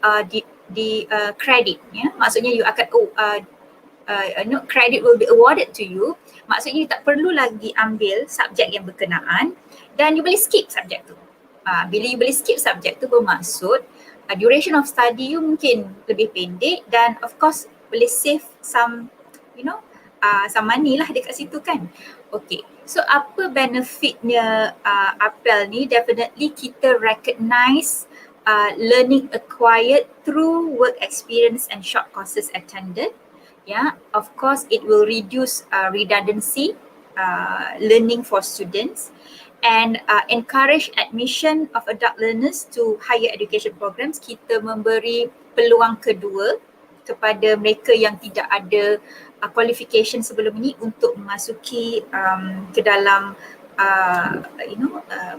di credit, ya. Maksudnya you akan credit will be awarded to you. Maksudnya you tak perlu lagi ambil subjek yang berkenaan dan you boleh skip subjek tu. Bila you boleh skip subjek tu, bermaksud duration of study you mungkin lebih pendek dan of course boleh save some some money lah dekat situ kan. Okay, so apa benefitnya apel ni? Definitely kita recognize learning acquired through work experience and short courses attended. Yeah, of course it will reduce redundancy learning for students and encourage admission of adult learners to higher education programs. Kita memberi peluang kedua kepada mereka yang tidak ada qualification sebelum ini untuk memasuki ke dalam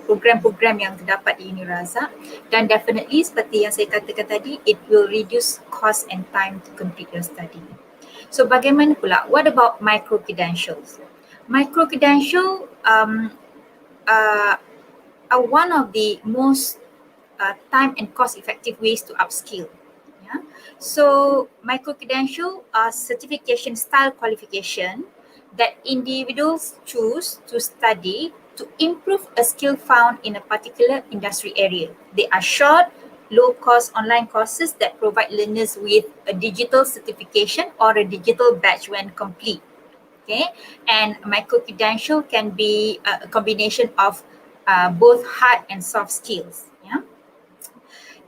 program-program yang terdapat di MyUnirazak, dan definitely seperti yang saya katakan tadi, it will reduce cost and time to complete your study. So bagaimana pula? What about micro credentials? Micro credential are one of the most time and cost effective ways to upskill. Yeah? So micro credential are certification style qualification that individuals choose to study to improve a skill found in a particular industry area. They are short, low-cost online courses that provide learners with a digital certification or a digital badge when complete. Okay, and micro-credential can be a combination of both hard and soft skills. Yeah,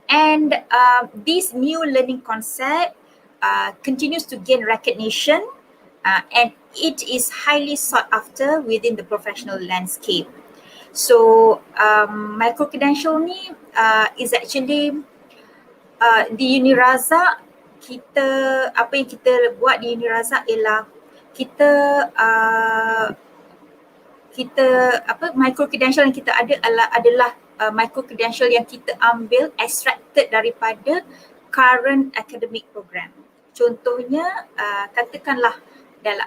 and this new learning concept continues to gain recognition and it is highly sought after within the professional landscape. So micro-credential ni is actually di MyUnirazak, apa yang kita buat di MyUnirazak ialah micro-credential yang kita ada adalah micro-credential yang kita ambil extracted daripada current academic program. Contohnya katakanlah dalam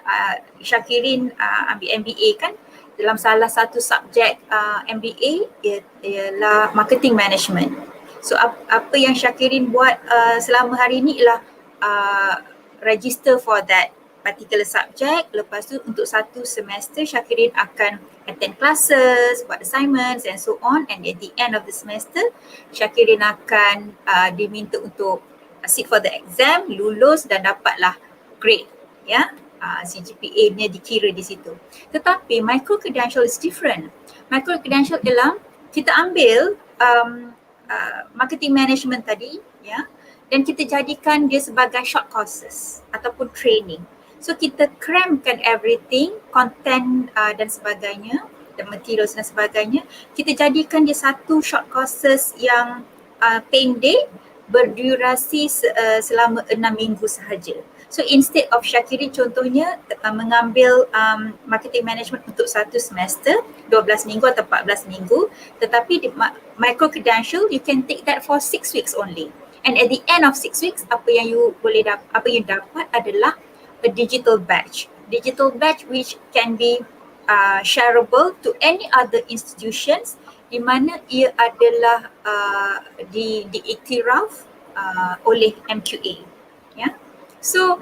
Syakirin ambil MBA kan, dalam salah satu subjek MBA ialah marketing management. So apa yang Syakirin buat selama hari ni ialah register for that particular subject. Lepas tu untuk satu semester Syakirin akan attend classes, buat assignments and so on, and at the end of the semester Syakirin akan diminta untuk sit for the exam, lulus dan dapatlah grade, ya. CGPA-nya dikira di situ. Tetapi micro credential is different. Micro credential ialah kita ambil marketing management tadi, ya, dan kita jadikan dia sebagai short courses ataupun training. So kita cramkan everything, content dan sebagainya the materials dan sebagainya, kita jadikan dia satu short courses yang pendek berdurasi selama 6 minggu sahaja. So instead of Syakirin contohnya mengambil marketing management untuk satu semester 12 minggu atau 14 minggu, tetapi di micro credential you can take that for 6 weeks only. And at the end of 6 weeks, apa yang you dapat adalah a digital badge which can be shareable to any other institutions di mana ia adalah diiktiraf oleh MQA. Yeah. So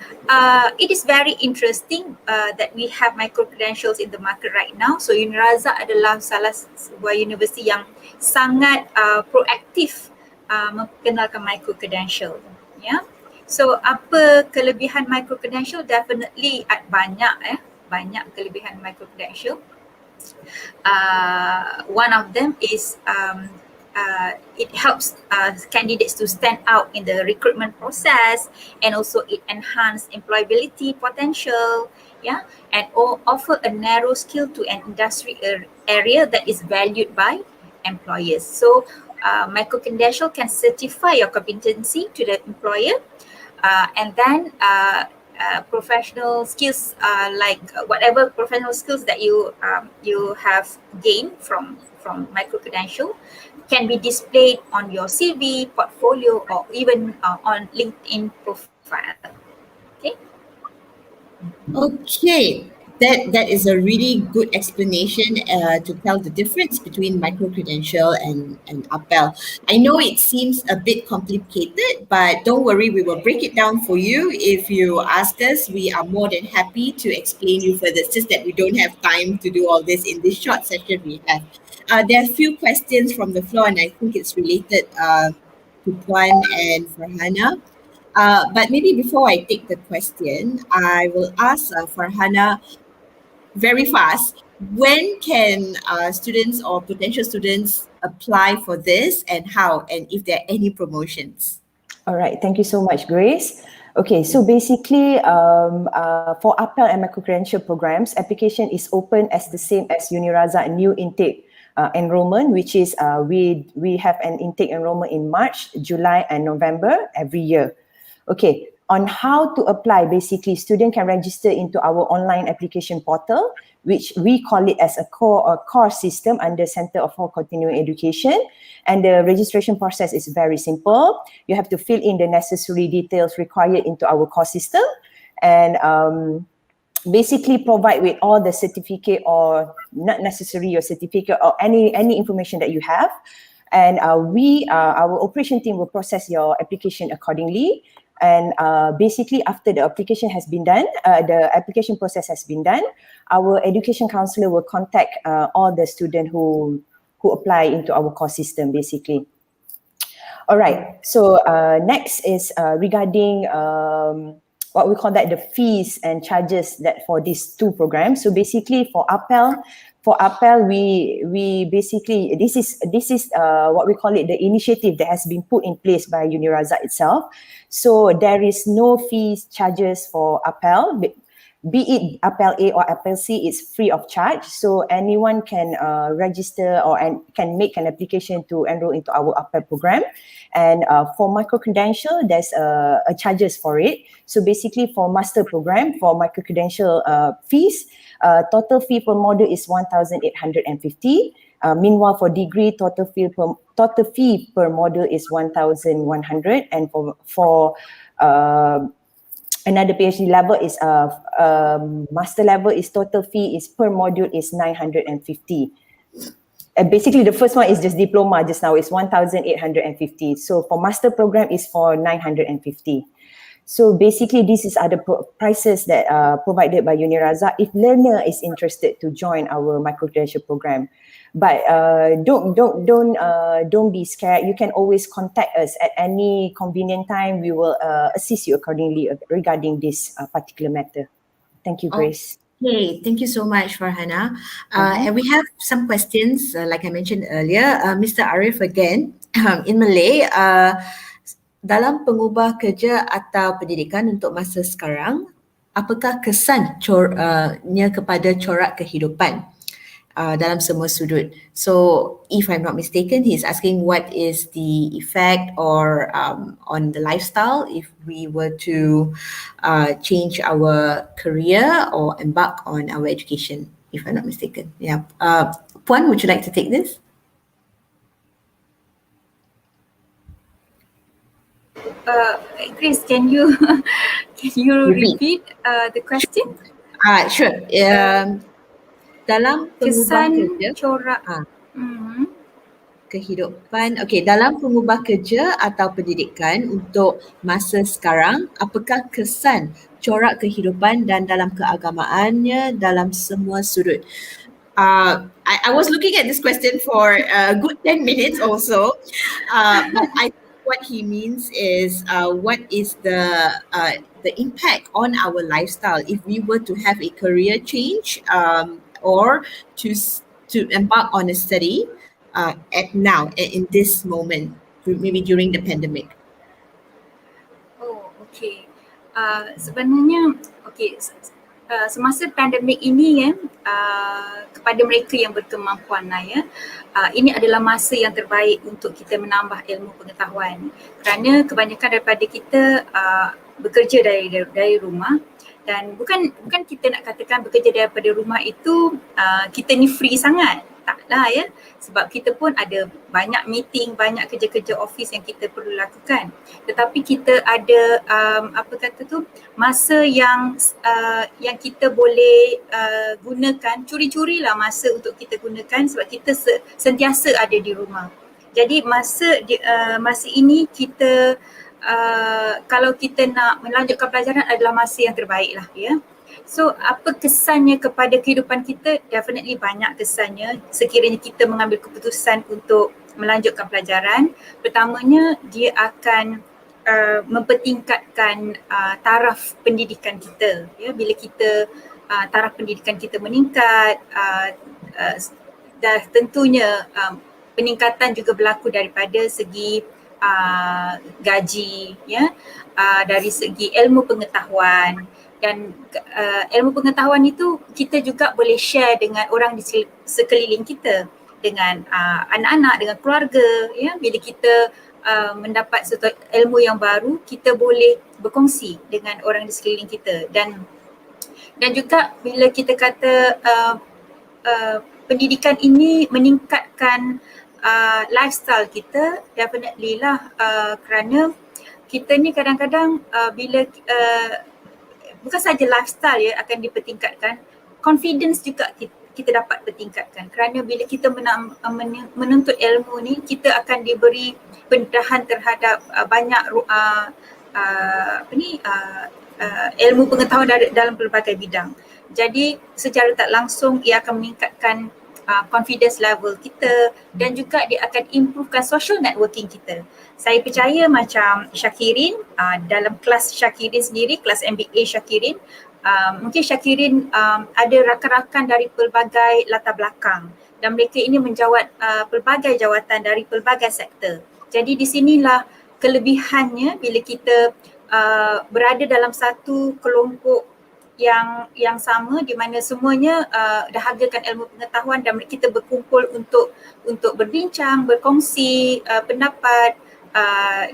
it is very interesting that we have micro credentials in the market right now. So MyUnirazak adalah salah sebuah universiti yang sangat proaktif memperkenalkan micro credential. Yeah. So apa kelebihan micro credential? Definitely banyak kelebihan micro credential. One of them is it helps candidates to stand out in the recruitment process, and also it enhance employability potential, yeah, and offer a narrow skill to an industry area that is valued by employers. So micro credential can certify your competency to the employer, and then professional skills like whatever professional skills that you have gained from micro credential can be displayed on your CV, portfolio, or even on LinkedIn profile. Okay. Okay, that is a really good explanation to tell the difference between micro-credential and Appel. I know it seems a bit complicated, but don't worry, we will break it down for you. If you ask us, we are more than happy to explain you further. It's just that we don't have time to do all this in this short session we have. There are a few questions from the floor, and I think it's related to Puan and Farhana. But maybe before I take the question, I will ask Farhana very fast, when can students or potential students apply for this, and how, and if there are any promotions? All right, thank you so much, Grace. Okay, so basically for Appel and micro-credential programs, application is open as the same as MyUnirazak new intake enrollment, which is we have an intake enrollment in March, July, and November every year. Okay, on how to apply, basically, student can register into our online application portal, which we call it as a core system under Center for Continuing Education. And the registration process is very simple. You have to fill in the necessary details required into our core system, and basically provide with all the certificate, or not necessarily your certificate, or any information that you have. And our operation team will process your application accordingly. And basically, after the application has been done, the application process has been done, our education counselor will contact all the students who apply into our core system, basically. All right. So next is regarding what we call that the fees and charges that for these two programs. So basically, for Appel, we basically this is what we call it the initiative that has been put in place by MyUnirazak itself. So there is no fees charges for Appel, be it Appel A or Appel C, is free of charge. So anyone can register and can make an application to enroll into our Appel program. And for micro-credential, there's a charges for it. So basically for master program, for micro-credential fees, total fee per module is 1,850. Meanwhile, for degree, total fee per module is 1,100. And for another PhD level is master level is total fee is per module is 950. Basically, the first one is just diploma just now, is 1,850. So for master program is for 950. So basically, this is other prices that are provided by MyUnirazak if learner is interested to join our micro-credential program. But don't be scared. You can always contact us at any convenient time. We will assist you accordingly regarding this particular matter. Thank you, Grace. Okay, thank you so much, Farhana. And we have some questions, like I mentioned earlier. Mr. Arif again, in Malay, dalam pengubah kerja atau pendidikan untuk masa sekarang, apakah kesan kepada corak kehidupan? dalam semua sudut. So if I'm not mistaken, he's asking what is the effect or on the lifestyle if we were to change our career or embark on our education, if I'm not mistaken. Yeah. Puan, would you like to take this? Grace, can you Repeat. repeat the question? Sure. Dalam pengubah Kesan kerja, corak. ah, Mhm. kehidupan, okey, dalam pengubah kerja atau pendidikan untuk masa sekarang, apakah kesan corak kehidupan dan dalam keagamaannya dalam semua sudut? I was looking at this question for a good 10 minutes also, but I think what he means is what is the impact on our lifestyle if we were to have a career change or to embark on a study at now in this moment, maybe during the pandemic. Oh, okey. Sebenarnya, semasa pandemik ini kan, kepada mereka yang berkemampuan lah ya, ini adalah masa yang terbaik untuk kita menambah ilmu pengetahuan. Kerana kebanyakan daripada kita bekerja dari rumah, dan bukan kita nak katakan bekerja daripada rumah itu kita ni free sangat. Taklah ya, sebab kita pun ada banyak meeting, banyak kerja-kerja office yang kita perlu lakukan. Tetapi kita ada masa yang kita boleh gunakan, curi-curilah masa untuk kita gunakan sebab kita sentiasa ada di rumah. Jadi masa ini kita kalau kita nak melanjutkan pelajaran adalah masa yang terbaik lah ya. So apa kesannya kepada kehidupan kita? Definitely banyak kesannya sekiranya kita mengambil keputusan untuk melanjutkan pelajaran. Pertamanya dia akan mempertingkatkan taraf pendidikan kita ya. Bila kita taraf pendidikan kita meningkat, dan tentunya peningkatan juga berlaku daripada segi gaji ya, dari segi ilmu pengetahuan. Dan ilmu pengetahuan itu kita juga boleh share dengan orang di sekeliling kita, dengan anak-anak, dengan keluarga ya. Bila kita mendapat satu ilmu yang baru, kita boleh berkongsi dengan orang di sekeliling kita. Dan juga bila kita kata pendidikan ini meningkatkan lifestyle kita, definitely lah, kerana kita ni kadang-kadang bila bukan saja lifestyle ya akan dipertingkatkan, confidence juga kita dapat bertingkatkan. Kerana bila kita menuntut ilmu ni, kita akan diberi pendedahan terhadap banyak ilmu pengetahuan dalam pelbagai bidang. Jadi secara tak langsung ia akan meningkatkan confidence level kita, dan juga dia akan improvekan social networking kita. Saya percaya macam Syakirin, dalam kelas Syakirin sendiri, kelas MBA Syakirin, mungkin Syakirin ada rakan-rakan dari pelbagai latar belakang dan mereka ini menjawat pelbagai jawatan dari pelbagai sektor. Jadi di sinilah kelebihannya bila kita berada dalam satu kelompok yang sama, di mana semuanya dahagakan ilmu pengetahuan dan kita berkumpul untuk berbincang, berkongsi pendapat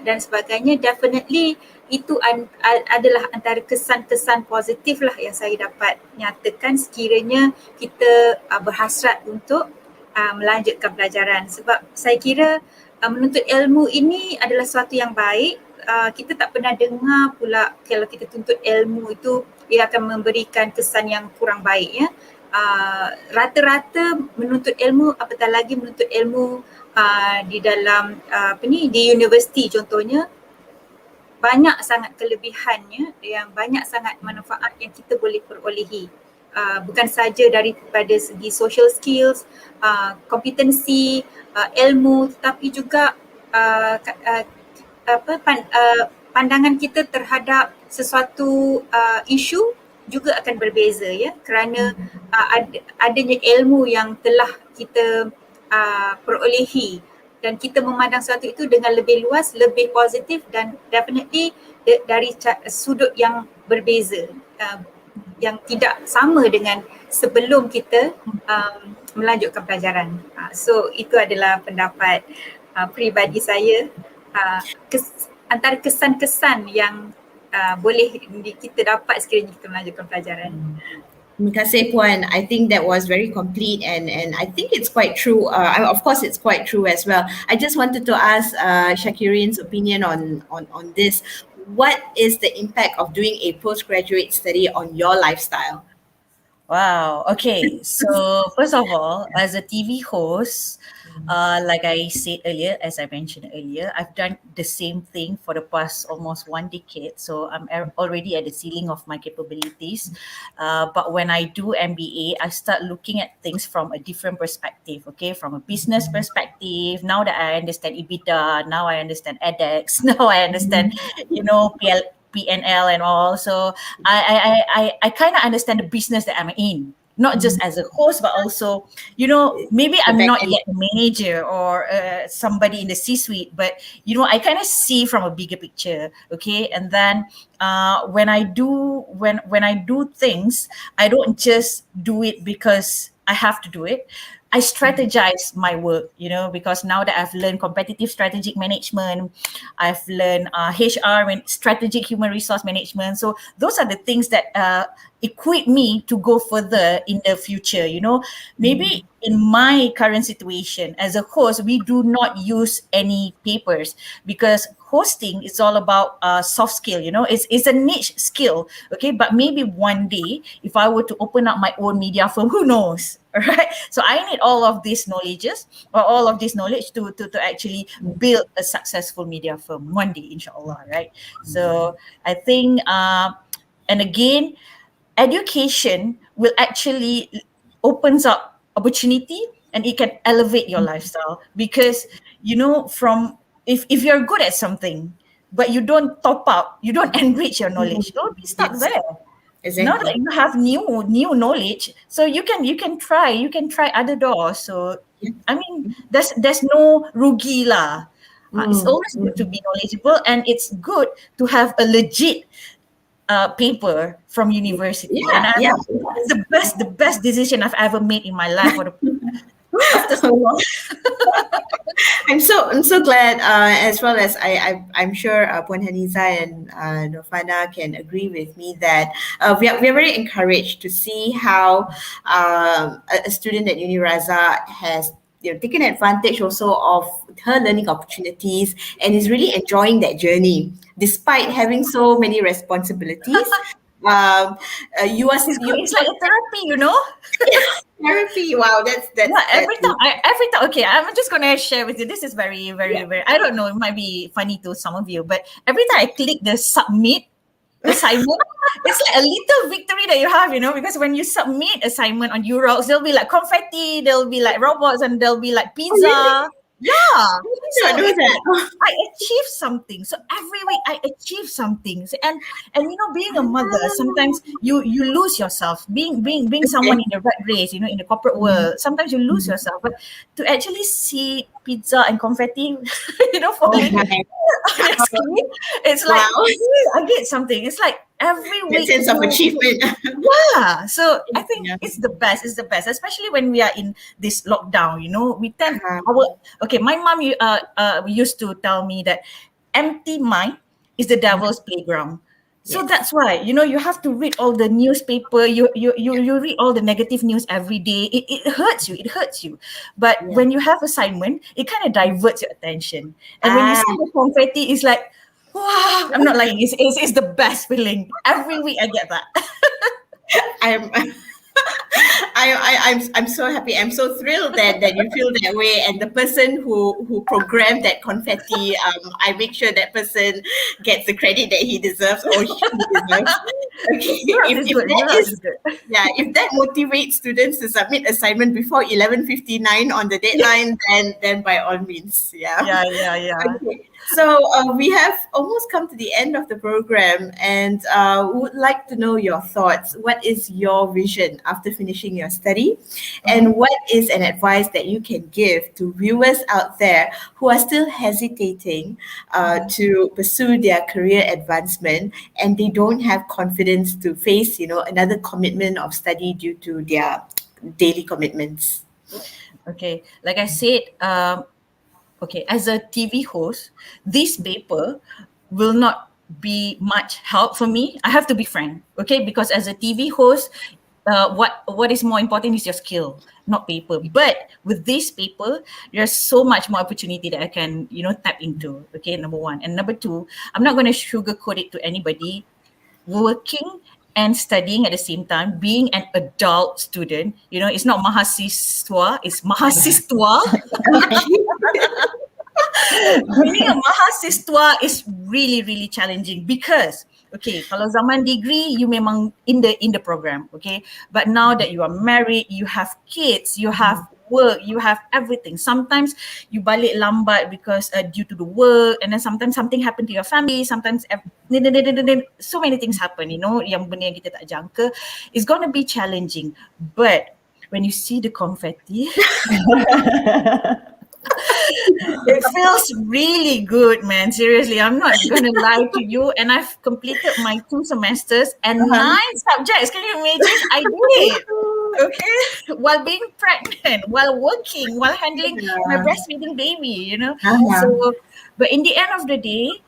dan sebagainya. Definitely itu adalah antara kesan-kesan positif lah yang saya dapat nyatakan sekiranya kita berhasrat untuk melanjutkan pelajaran. Sebab saya kira menuntut ilmu ini adalah sesuatu yang baik. Kita tak pernah dengar pula kalau kita tuntut ilmu itu ia akan memberikan kesan yang kurang baik ya. Rata-rata menuntut ilmu, apatah lagi menuntut ilmu di dalam di universiti contohnya, banyak sangat kelebihannya, yang banyak sangat manfaat yang kita boleh perolehi. Bukan saja daripada segi social skills, kompetensi, ilmu, tetapi juga pandangan kita terhadap sesuatu isu juga akan berbeza ya, kerana adanya ilmu yang telah kita perolehi dan kita memandang sesuatu itu dengan lebih luas, lebih positif dan definitely dari sudut yang berbeza. yang tidak sama dengan sebelum kita melanjutkan pelajaran. So itu adalah pendapat peribadi saya. Antara kesan-kesan yang boleh kita dapat sekiranya kita melanjutkan pelajaran. Terima kasih Puan. I think that was very complete and I think it's quite true. Of course, it's quite true as well. I just wanted to ask Syakirin's opinion on this. What is the impact of doing a postgraduate study on your lifestyle? Wow. Okay. So first of all, as a TV host, like I said earlier, as I mentioned earlier, I've done the same thing for the past almost 1 decade. So I'm already at the ceiling of my capabilities. But when I do MBA, I start looking at things from a different perspective. Okay, from a business perspective. Now that I understand EBITDA, now I understand edX, now I understand, PNL and all. So I kind of understand the business that I'm in, not just as a host, but also, maybe I'm not yet a manager or somebody in the C-suite, but, I kind of see from a bigger picture. Okay. And then when I do things, I don't just do it because I have to do it. I strategize my work, because now that I've learned competitive strategic management, I've learned HR, strategic human resource management. So those are the things that equip me to go further in the future. Maybe in my current situation as a host, we do not use any papers because hosting is all about soft skill. It's a niche skill. Okay, but maybe one day if I were to open up my own media firm, who knows? Right, so I need all of these knowledge to actually build a successful media firm one day, inshallah. Right. So I think, and again, education will actually opens up opportunity and it can elevate your lifestyle because from if you're good at something but you don't top up, you don't enrich your knowledge, don't be stuck there. Exactly. Now that you have new knowledge, so you can try other doors. So I mean, there's no rugi lah. It's always good to be knowledgeable, and it's good to have a legit paper from university. It's the best decision I've ever made in my life. After so long. I'm so glad, as well as I'm sure Puan Haniza and Norhana can agree with me that we are very encouraged to see how a student at MyUnirazak has taken advantage also of her learning opportunities and is really enjoying that journey despite having so many responsibilities. It's like a therapy, Therapy. Wow, that's every time. Okay, I'm just gonna share with you. This is very, very, very. I don't know. It might be funny to some of you, but every time I click the submit assignment, it's like a little victory that you have, because when you submit assignment on Urox, there'll be like confetti, there'll be like robots, and there'll be like pizza. Oh, really? Yeah, so I achieved something. So every week I achieve something. And being a mother, sometimes you lose yourself. Being someone in the rat race, in the corporate world, sometimes you lose yourself. But to actually see pizza and confetti, falling on your screen, it's like I get something. It's like every week. Sense of achievement. Yeah. So I think it's the best. It's the best, especially when we are in this lockdown. We tend my mom used to tell me that empty mind is the devil's playground. So that's why, you have to read all the newspaper, you read all the negative news every day. It hurts you. But when you have assignment, it kind of diverts your attention. And when you see the confetti, it's like, wow, I'm not lying. It's the best feeling. Every week I get that. I'm so happy. I'm so thrilled that you feel that way. And the person who programmed that confetti, I make sure that person gets the credit that he deserves or she deserves. Okay. If that motivates students to submit assignment before 11:59 on the deadline, then by all means, Yeah. Okay. So we have almost come to the end of the program, and would like to know your thoughts. What is your vision after finishing your study, and what is an advice that you can give to viewers out there who are still hesitating to pursue their career advancement, and they don't have confidence to face, another commitment of study due to their daily commitments? Okay, like I said, okay, as a TV host, this paper will not be much help for me. I have to be frank, okay, because as a TV host, what is more important is your skill, not paper. But with this paper, there's so much more opportunity that I can, tap into. Okay, number one, and number two, I'm not going to sugarcoat it to anybody. Working and studying at the same time, being an adult student, it's not mahasiswa, it's mahasiswa. Being a mahasiswa is really, really challenging because, okay, kalau zaman degree, you memang in the program, okay? But now that you are married, you have kids, you have work, you have everything. Sometimes you balik lambat because due to the work, and then sometimes something happen to your family, sometimes so many things happen, yang benda yang kita tak jangka. It's going to be challenging. But when you see the confetti, it feels really good, man. Seriously, I'm not gonna lie to you. And I've completed my 2 semesters and 9 subjects. Can you imagine? I did it. Okay, while being pregnant, while working, while handling my breastfeeding baby. So, but in the end of the day,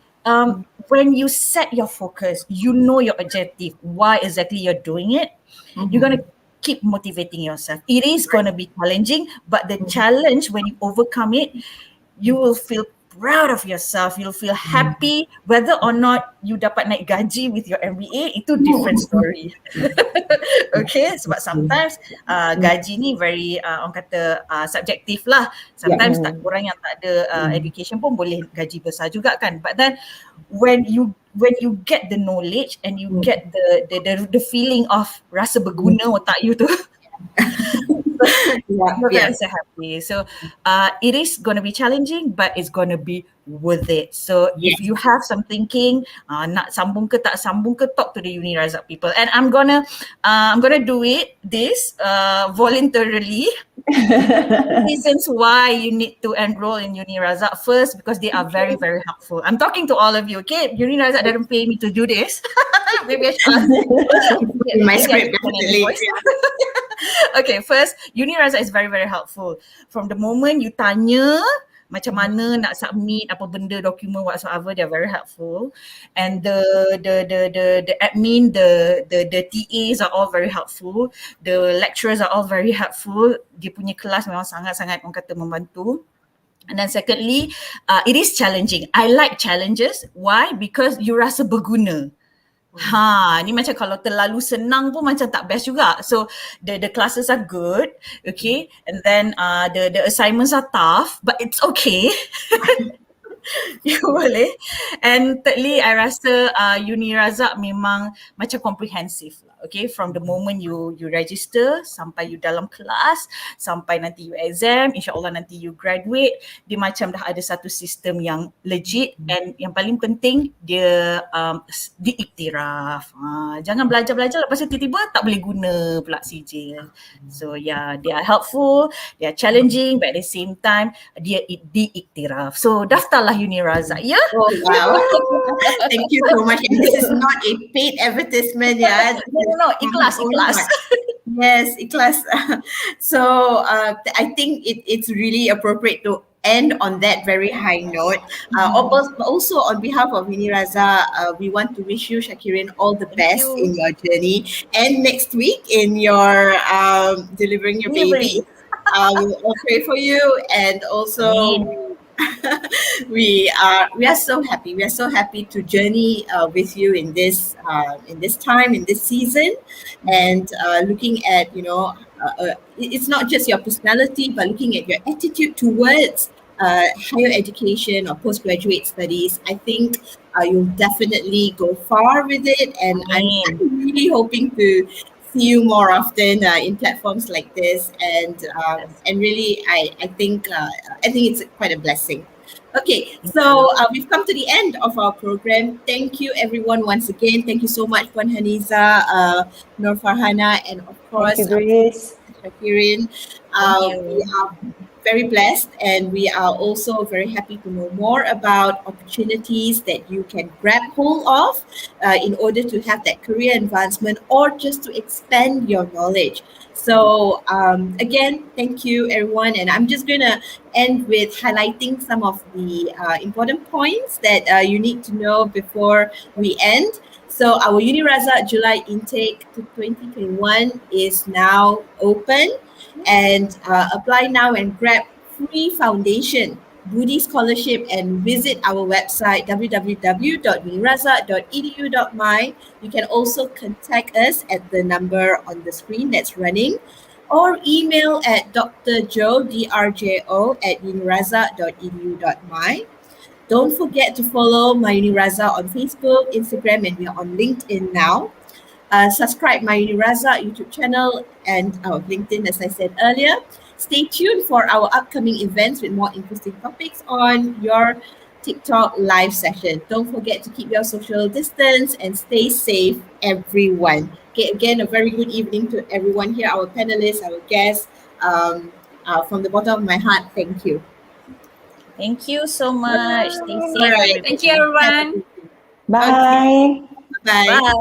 when you set your focus, you know your objective, why exactly you're doing it. You're gonna keep motivating yourself. It is going to be challenging, but the challenge, when you overcome it, you will feel proud of yourself. You'll feel happy. Whether or not you dapat naik gaji with your MBA, itu different story. Okay, sebab sometimes gaji ni very orang kata subjektif lah. Sometimes tak, orang yang tak ada education pun boleh gaji besar juga kan. But then when you get the knowledge and you get the feeling of rasa berguna otak you tu, you're so happy. So it is going to be challenging, but it's going to be worth it. So if you have some thinking, nak sambung ke tak sambung ke, talk to the UniRazak people. And I'm gonna do this voluntarily. Reasons why you need to enroll in UniRazak. First, because they are very, very helpful. I'm talking to all of you, okay? UniRazak doesn't pay me to do this. Maybe I should ask. My script definitely. Okay, first, UniRazak is very, very helpful. From the moment you tanya macam mana nak submit apa benda, document whatsoever, they're very helpful. And the admin, the TAs are all very helpful. The lecturers are all very helpful. Dia punya kelas memang sangat-sangat orang kata membantu. And then secondly, it is challenging. I like challenges. Why? Because you rasa berguna. Ni macam kalau terlalu senang pun macam tak best juga. So the classes are good, okay, and then the assignments are tough, but it's okay. You boleh. And thirdly, I rasa UniRazak memang macam comprehensive lah, okay, from the moment you register sampai you dalam kelas, sampai nanti you exam, insyaAllah nanti you graduate, dia macam dah ada satu sistem yang legit. And yang paling penting, dia diiktiraf. Jangan belajar-belajar lepas tu tiba-tiba tak boleh guna pula sijil. So yeah, they are helpful, they are challenging, but at the same time dia diiktiraf. So daftarlah UniRazak, ya? Oh, wow. Thank you so much. And this is not a paid advertisement, yeah. No, ikhlas. Yes, ikhlas. So I think it's really appropriate to end on that very high note. Also on behalf of UniRazak, we want to wish you, Syakirin, all the best in your journey. And next week in your delivering your baby, we'll all pray for you. And also we are so happy. We are so happy to journey with you in this time, in this season, and looking at it's not just your personality, but looking at your attitude towards higher education or postgraduate studies. I think you'll definitely go far with it, and I'm really hoping to see you more often in platforms like this, and really I think it's quite a blessing. Okay, so we've come to the end of our program. Thank you, everyone, once again. Thank you so much, Puan Haniza, Nur Farhana, and of Thank you, course, Grace. Syakirin. Thank We you. are very blessed, and we are also very happy to know more about opportunities that you can grab hold of in order to have that career advancement or just to expand your knowledge. So again, thank you everyone, and I'm just gonna end with highlighting some of the important points that you need to know before we end. So our UniRazak July intake to 2021 is now open, and apply now and grab free foundation Budi scholarship and visit our website www.unirazak.edu.my. You can also contact us at the number on the screen that's running, or email at drjo at unirazak.edu.my. Don't forget to follow MyUnirazak on Facebook, Instagram, and we are on LinkedIn now. Subscribe MyUnirazak YouTube channel and our LinkedIn, as I said earlier. Stay tuned for our upcoming events with more interesting topics on your TikTok live session. Don't forget to keep your social distance and stay safe, everyone. Okay, again, a very good evening to everyone here, our panelists, our guests. From the bottom of my heart, thank you. Thank you so much. Stay All safe, right. Thank you, everybody. Have a everyone. good day. Okay. Bye. Bye. Bye.